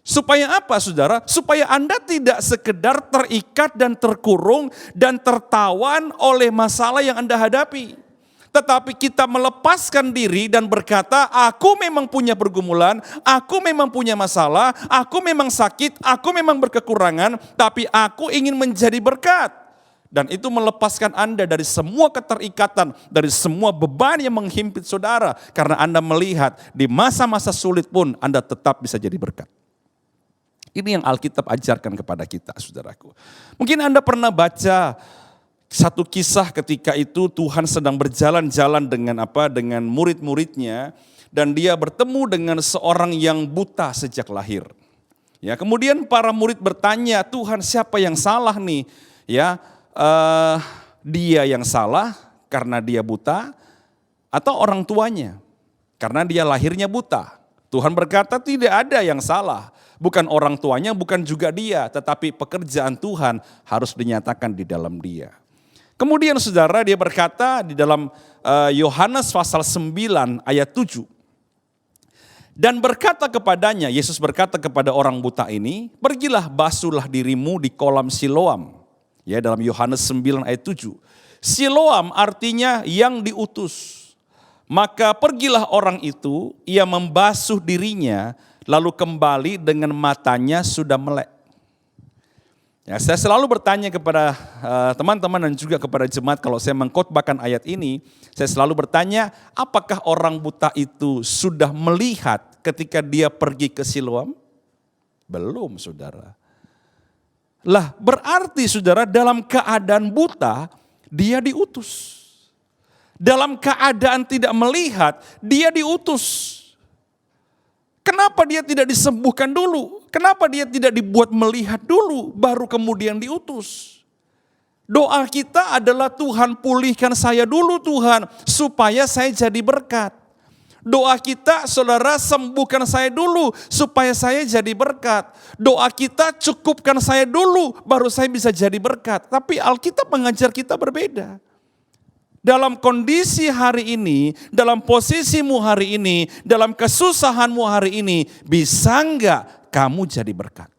Speaker 3: Supaya apa, saudara? Supaya Anda tidak sekedar terikat dan terkurung dan tertawan oleh masalah yang Anda hadapi. Tetapi kita melepaskan diri dan berkata, aku memang punya pergumulan, aku memang punya masalah, aku memang sakit, aku memang berkekurangan, tapi aku ingin menjadi berkat. Dan itu melepaskan Anda dari semua keterikatan, dari semua beban yang menghimpit saudara. Karena Anda melihat di masa-masa sulit pun Anda tetap bisa jadi berkat. Ini yang Alkitab ajarkan kepada kita, saudaraku. Mungkin Anda pernah baca satu kisah ketika itu Tuhan sedang berjalan-jalan dengan murid-muridnya dan dia bertemu dengan seorang yang buta sejak lahir. Ya, kemudian para murid bertanya, Tuhan, siapa yang salah nih? Ya, dia yang salah karena dia buta atau orang tuanya karena dia lahirnya buta? Tuhan berkata tidak ada yang salah. Bukan orang tuanya, bukan juga dia, tetapi pekerjaan Tuhan harus dinyatakan di dalam dia. Kemudian saudara, dia berkata di dalam Yohanes pasal 9 ayat 7. Dan berkata kepadanya, Yesus berkata kepada orang buta ini, pergilah basuhlah dirimu di kolam Siloam. Ya, dalam Yohanes 9 ayat 7. Siloam artinya yang diutus. Maka pergilah orang itu, ia membasuh dirinya, lalu kembali dengan matanya sudah melek. Ya, saya selalu bertanya kepada teman-teman dan juga kepada jemaat kalau saya mengkhotbahkan ayat ini, saya selalu bertanya, apakah orang buta itu sudah melihat ketika dia pergi ke Siloam? Belum, saudara. Lah, berarti saudara dalam keadaan buta, dia diutus. Dalam keadaan tidak melihat, dia diutus. Kenapa dia tidak disembuhkan dulu? Kenapa dia tidak dibuat melihat dulu, baru kemudian diutus? Doa kita adalah Tuhan pulihkan saya dulu Tuhan, supaya saya jadi berkat. Doa kita, saudara, sembuhkan saya dulu, supaya saya jadi berkat. Doa kita, cukupkan saya dulu, baru saya bisa jadi berkat. Tapi Alkitab mengajar kita berbeda. Dalam kondisi hari ini, dalam posisimu hari ini, dalam kesusahanmu hari ini, bisa enggak kamu jadi berkat?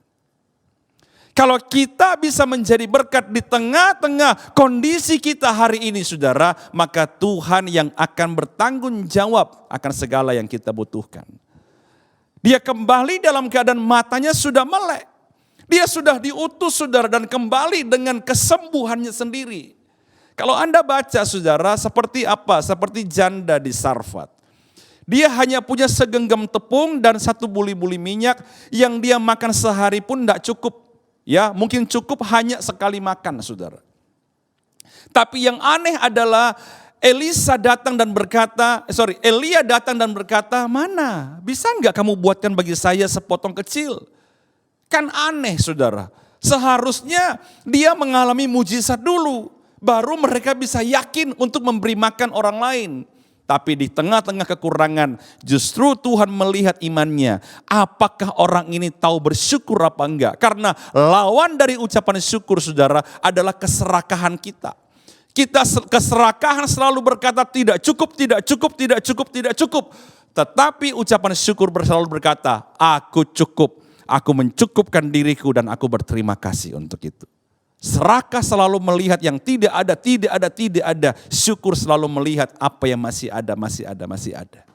Speaker 3: Kalau kita bisa menjadi berkat di tengah-tengah kondisi kita hari ini, saudara, maka Tuhan yang akan bertanggung jawab akan segala yang kita butuhkan. Dia kembali dalam keadaan matanya sudah melek. Dia sudah diutus, saudara, dan kembali dengan kesembuhannya sendiri. Kalau Anda baca, saudara, seperti apa? Seperti janda di Sarfat. Dia hanya punya segenggam tepung dan satu buli-buli minyak yang dia makan sehari pun tidak cukup. Ya, mungkin cukup hanya sekali makan, saudara. Tapi yang aneh adalah Elia datang dan berkata, mana? Bisa enggak kamu buatkan bagi saya sepotong kecil? Kan aneh, saudara. Seharusnya dia mengalami mujizat dulu. Baru mereka bisa yakin untuk memberi makan orang lain. Tapi di tengah-tengah kekurangan justru Tuhan melihat imannya. Apakah orang ini tahu bersyukur apa enggak? Karena lawan dari ucapan syukur, saudara, adalah keserakahan kita. Kita keserakahan selalu berkata tidak cukup, tidak cukup, tidak cukup, tidak cukup. Tetapi ucapan syukur selalu berkata, aku cukup, aku mencukupkan diriku dan aku berterima kasih untuk itu. Serakah selalu melihat yang tidak ada, tidak ada, tidak ada. Syukur selalu melihat apa yang masih ada, masih ada, masih ada.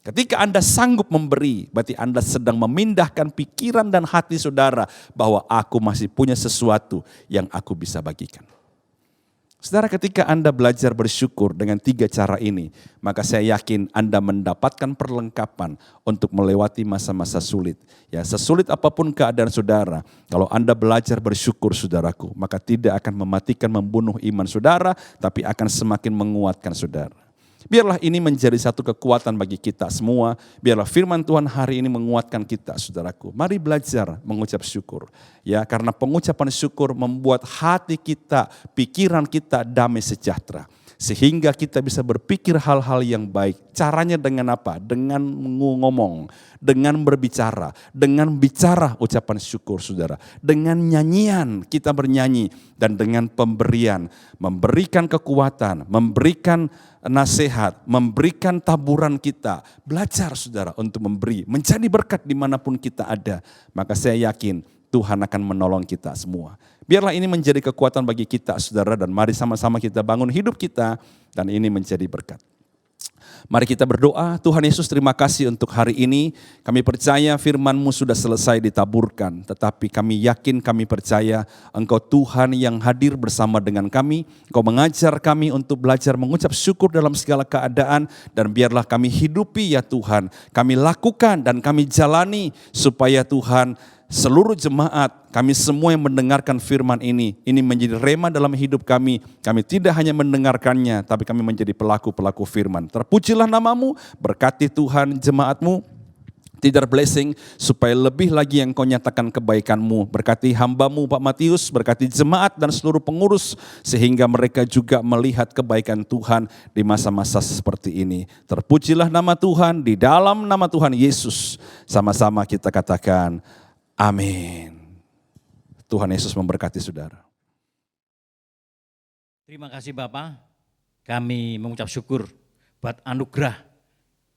Speaker 3: Ketika Anda sanggup memberi, berarti Anda sedang memindahkan pikiran dan hati saudara bahwa aku masih punya sesuatu yang aku bisa bagikan. Saudara, ketika Anda belajar bersyukur dengan 3 cara ini, maka saya yakin Anda mendapatkan perlengkapan untuk melewati masa-masa sulit. Ya, sesulit apapun keadaan saudara, kalau Anda belajar bersyukur, saudaraku, maka tidak akan mematikan, membunuh iman saudara, tapi akan semakin menguatkan saudara. Biarlah ini menjadi satu kekuatan bagi kita semua. Biarlah firman Tuhan hari ini menguatkan kita, saudaraku. Mari belajar mengucap syukur. Ya, karena pengucapan syukur membuat hati kita, pikiran kita damai sejahtera. Sehingga kita bisa berpikir hal-hal yang baik. Caranya dengan apa? Dengan ngomong, dengan berbicara, dengan bicara ucapan syukur, saudara. Dengan nyanyian kita bernyanyi, dan dengan pemberian, memberikan kekuatan, memberikan nasihat, memberikan taburan kita. Belajar, saudara, untuk memberi, menjadi berkat dimanapun kita ada. Maka saya yakin Tuhan akan menolong kita semua. Biarlah ini menjadi kekuatan bagi kita, saudara, dan mari sama-sama kita bangun hidup kita, dan ini menjadi berkat. Mari kita berdoa. Tuhan Yesus, terima kasih untuk hari ini. Kami percaya firman-Mu sudah selesai ditaburkan, tetapi kami yakin, kami percaya Engkau Tuhan yang hadir bersama dengan kami. Engkau mengajar kami untuk belajar mengucap syukur dalam segala keadaan, dan biarlah kami hidupi ya Tuhan. Kami lakukan dan kami jalani supaya Tuhan, seluruh jemaat, kami semua yang mendengarkan firman ini menjadi rema dalam hidup kami. Kami tidak hanya mendengarkannya, tapi kami menjadi pelaku-pelaku firman. Terpujilah nama-Mu, berkati Tuhan jemaat-Mu, tidak blessing, supaya lebih lagi yang Kau nyatakan kebaikan-Mu. Berkati hamba-Mu Pak Matius, berkati jemaat dan seluruh pengurus, sehingga mereka juga melihat kebaikan Tuhan di masa-masa seperti ini. Terpujilah nama Tuhan, di dalam nama Tuhan Yesus. Sama-sama kita katakan, amin. Tuhan Yesus memberkati saudara.
Speaker 4: Terima kasih Bapak, kami mengucap syukur buat anugerah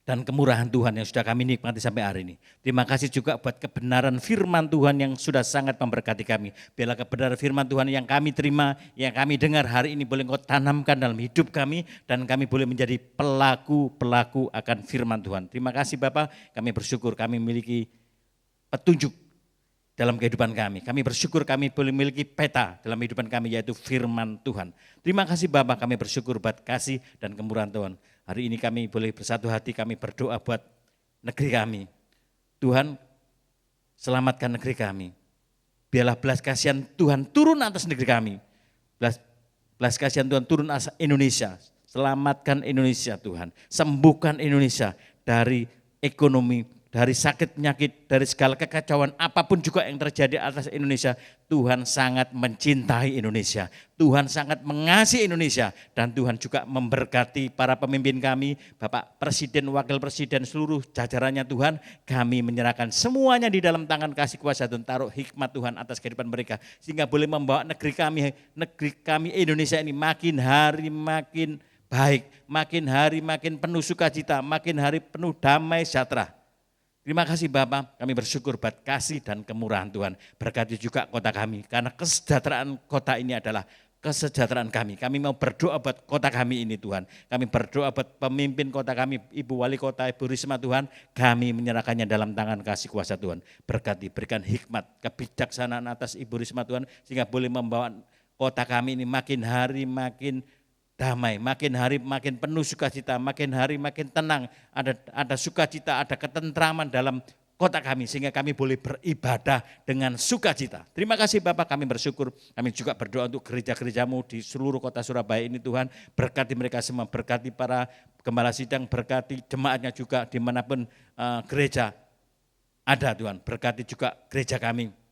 Speaker 4: dan kemurahan Tuhan yang sudah kami nikmati sampai hari ini. Terima kasih juga buat kebenaran firman Tuhan yang sudah sangat memberkati kami. Biarlah kebenaran firman Tuhan yang kami terima, yang kami dengar hari ini boleh Engkau tanamkan dalam hidup kami, dan kami boleh menjadi pelaku-pelaku akan firman Tuhan. Terima kasih Bapak, kami bersyukur kami memiliki petunjuk dalam kehidupan kami. Kami bersyukur kami boleh memiliki peta dalam kehidupan kami, yaitu firman Tuhan. Terima kasih Bapak, kami bersyukur buat kasih dan kemurahan Tuhan. Hari ini kami boleh bersatu hati, kami berdoa buat negeri kami. Tuhan, selamatkan negeri kami. Biarlah belas kasihan Tuhan turun atas negeri kami. Belas kasihan Tuhan turun atas Indonesia. Selamatkan Indonesia Tuhan. Sembuhkan Indonesia dari ekonomi, dari sakit penyakit, dari segala kekacauan apapun juga yang terjadi atas Indonesia. Tuhan sangat mencintai Indonesia. Tuhan sangat mengasihi Indonesia. Dan Tuhan juga memberkati para pemimpin kami, Bapak Presiden, Wakil Presiden, seluruh jajarannya Tuhan. Kami menyerahkan semuanya di dalam tangan kasih kuasa Tuhan. Taruh hikmat Tuhan atas kehidupan mereka. Sehingga boleh membawa negeri kami Indonesia ini makin hari makin baik. Makin hari makin penuh sukacita, makin hari penuh damai sejahtera. Terima kasih Bapak, kami bersyukur buat kasih dan kemurahan Tuhan. Berkati juga kota kami, karena kesejahteraan kota ini adalah kesejahteraan kami. Kami mau berdoa buat kota kami ini Tuhan. Kami berdoa buat pemimpin kota kami, Ibu Wali Kota, Ibu Risma Tuhan. Kami menyerahkannya dalam tangan kasih kuasa Tuhan. Berkati, berikan hikmat, kebijaksanaan atas Ibu Risma Tuhan. Sehingga boleh membawa kota kami ini makin hari makin damai, makin hari makin penuh sukacita, makin hari makin tenang, ada sukacita, ada ketentraman dalam kota kami, sehingga kami boleh beribadah dengan sukacita. Terima kasih Bapak, kami bersyukur, kami juga berdoa untuk gereja-gerejamu di seluruh kota Surabaya ini Tuhan, berkati mereka semua, berkati para gembala sidang, berkati jemaatnya juga dimanapun gereja ada Tuhan, berkati juga gereja kami.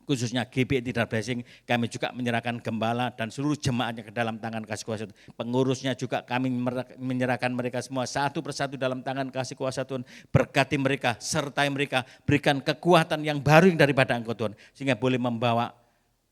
Speaker 4: Khususnya GBI Tidar Blessing, kami juga menyerahkan gembala dan seluruh jemaatnya ke dalam tangan kasih kuasa Tuhan. Pengurusnya juga kami menyerahkan mereka semua satu persatu dalam tangan kasih kuasa Tuhan. Berkati mereka, sertai mereka, berikan kekuatan yang baru daripada Engkau Tuhan. Sehingga boleh membawa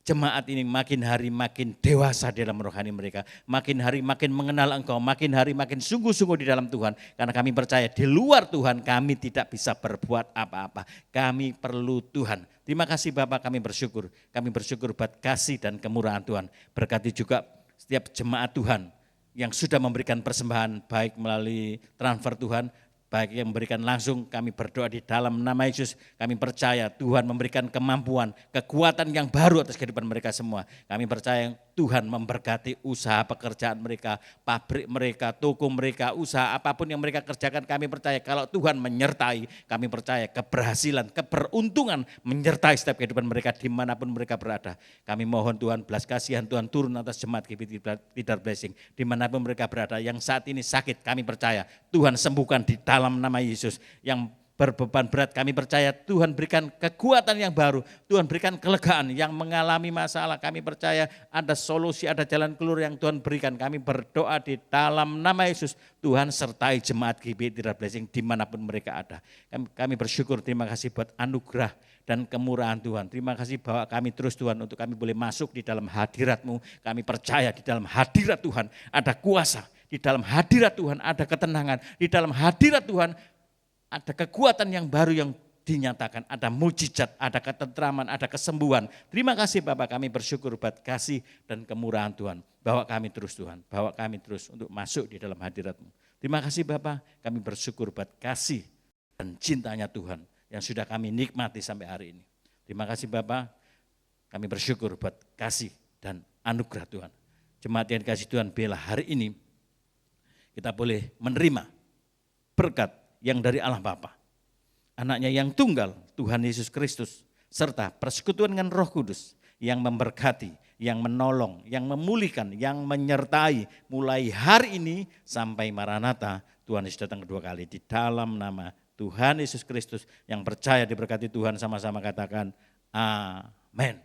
Speaker 4: jemaat ini makin hari makin dewasa dalam rohani mereka. Makin hari makin mengenal Engkau, makin hari makin sungguh-sungguh di dalam Tuhan. Karena kami percaya di luar Tuhan kami tidak bisa berbuat apa-apa. Kami perlu Tuhan. Terima kasih Bapak, kami bersyukur. Kami bersyukur buat kasih dan kemurahan Tuhan. Berkati juga setiap jemaat Tuhan yang sudah memberikan persembahan baik melalui transfer Tuhan, baik yang memberikan langsung. Kami berdoa di dalam nama Yesus. Kami percaya Tuhan memberikan kemampuan, kekuatan yang baru atas kehidupan mereka semua. Kami percaya Tuhan memberkati usaha pekerjaan mereka, pabrik mereka, toko mereka, usaha apapun yang mereka kerjakan. Kami percaya kalau Tuhan menyertai, kami percaya keberhasilan, keberuntungan menyertai setiap kehidupan mereka dimanapun mereka berada. Kami mohon Tuhan belas kasihan Tuhan turun atas jemaat GBI Tidar Blessing dimanapun mereka berada. Yang saat ini sakit, kami percaya Tuhan sembuhkan di dalam nama Yesus. Yang berbeban berat, kami percaya Tuhan berikan kekuatan yang baru, Tuhan berikan kelegaan. Yang mengalami masalah, kami percaya ada solusi, ada jalan keluar yang Tuhan berikan. Kami berdoa di dalam nama Yesus, Tuhan sertai jemaat GBI Tidar Blessing dimanapun mereka ada. Kami bersyukur, terima kasih buat anugerah dan kemurahan Tuhan. Terima kasih bahwa kami terus Tuhan untuk kami boleh masuk di dalam hadirat-Mu. Kami percaya di dalam hadirat Tuhan ada kuasa, di dalam hadirat Tuhan ada ketenangan, di dalam hadirat Tuhan ada kekuatan yang baru yang dinyatakan, ada mujizat, ada ketentraman, ada kesembuhan. Terima kasih Bapak, kami bersyukur buat kasih dan kemurahan Tuhan. Bawa kami terus Tuhan, bawa kami terus untuk masuk di dalam hadirat-Mu. Terima kasih Bapak, kami bersyukur buat kasih dan cintanya Tuhan yang sudah kami nikmati sampai hari ini. Terima kasih Bapak, kami bersyukur buat kasih dan anugerah Tuhan. Jemaat yang dikasih Tuhan, biarlah hari ini kita boleh menerima berkat yang dari Allah Bapa, anaknya yang tunggal, Tuhan Yesus Kristus, serta persekutuan dengan Roh Kudus yang memberkati, yang menolong, yang memulihkan, yang menyertai mulai hari ini sampai Maranatha, Tuhan Yesus datang kedua kali. Di dalam nama Tuhan Yesus Kristus yang percaya diberkati Tuhan, sama-sama katakan amin.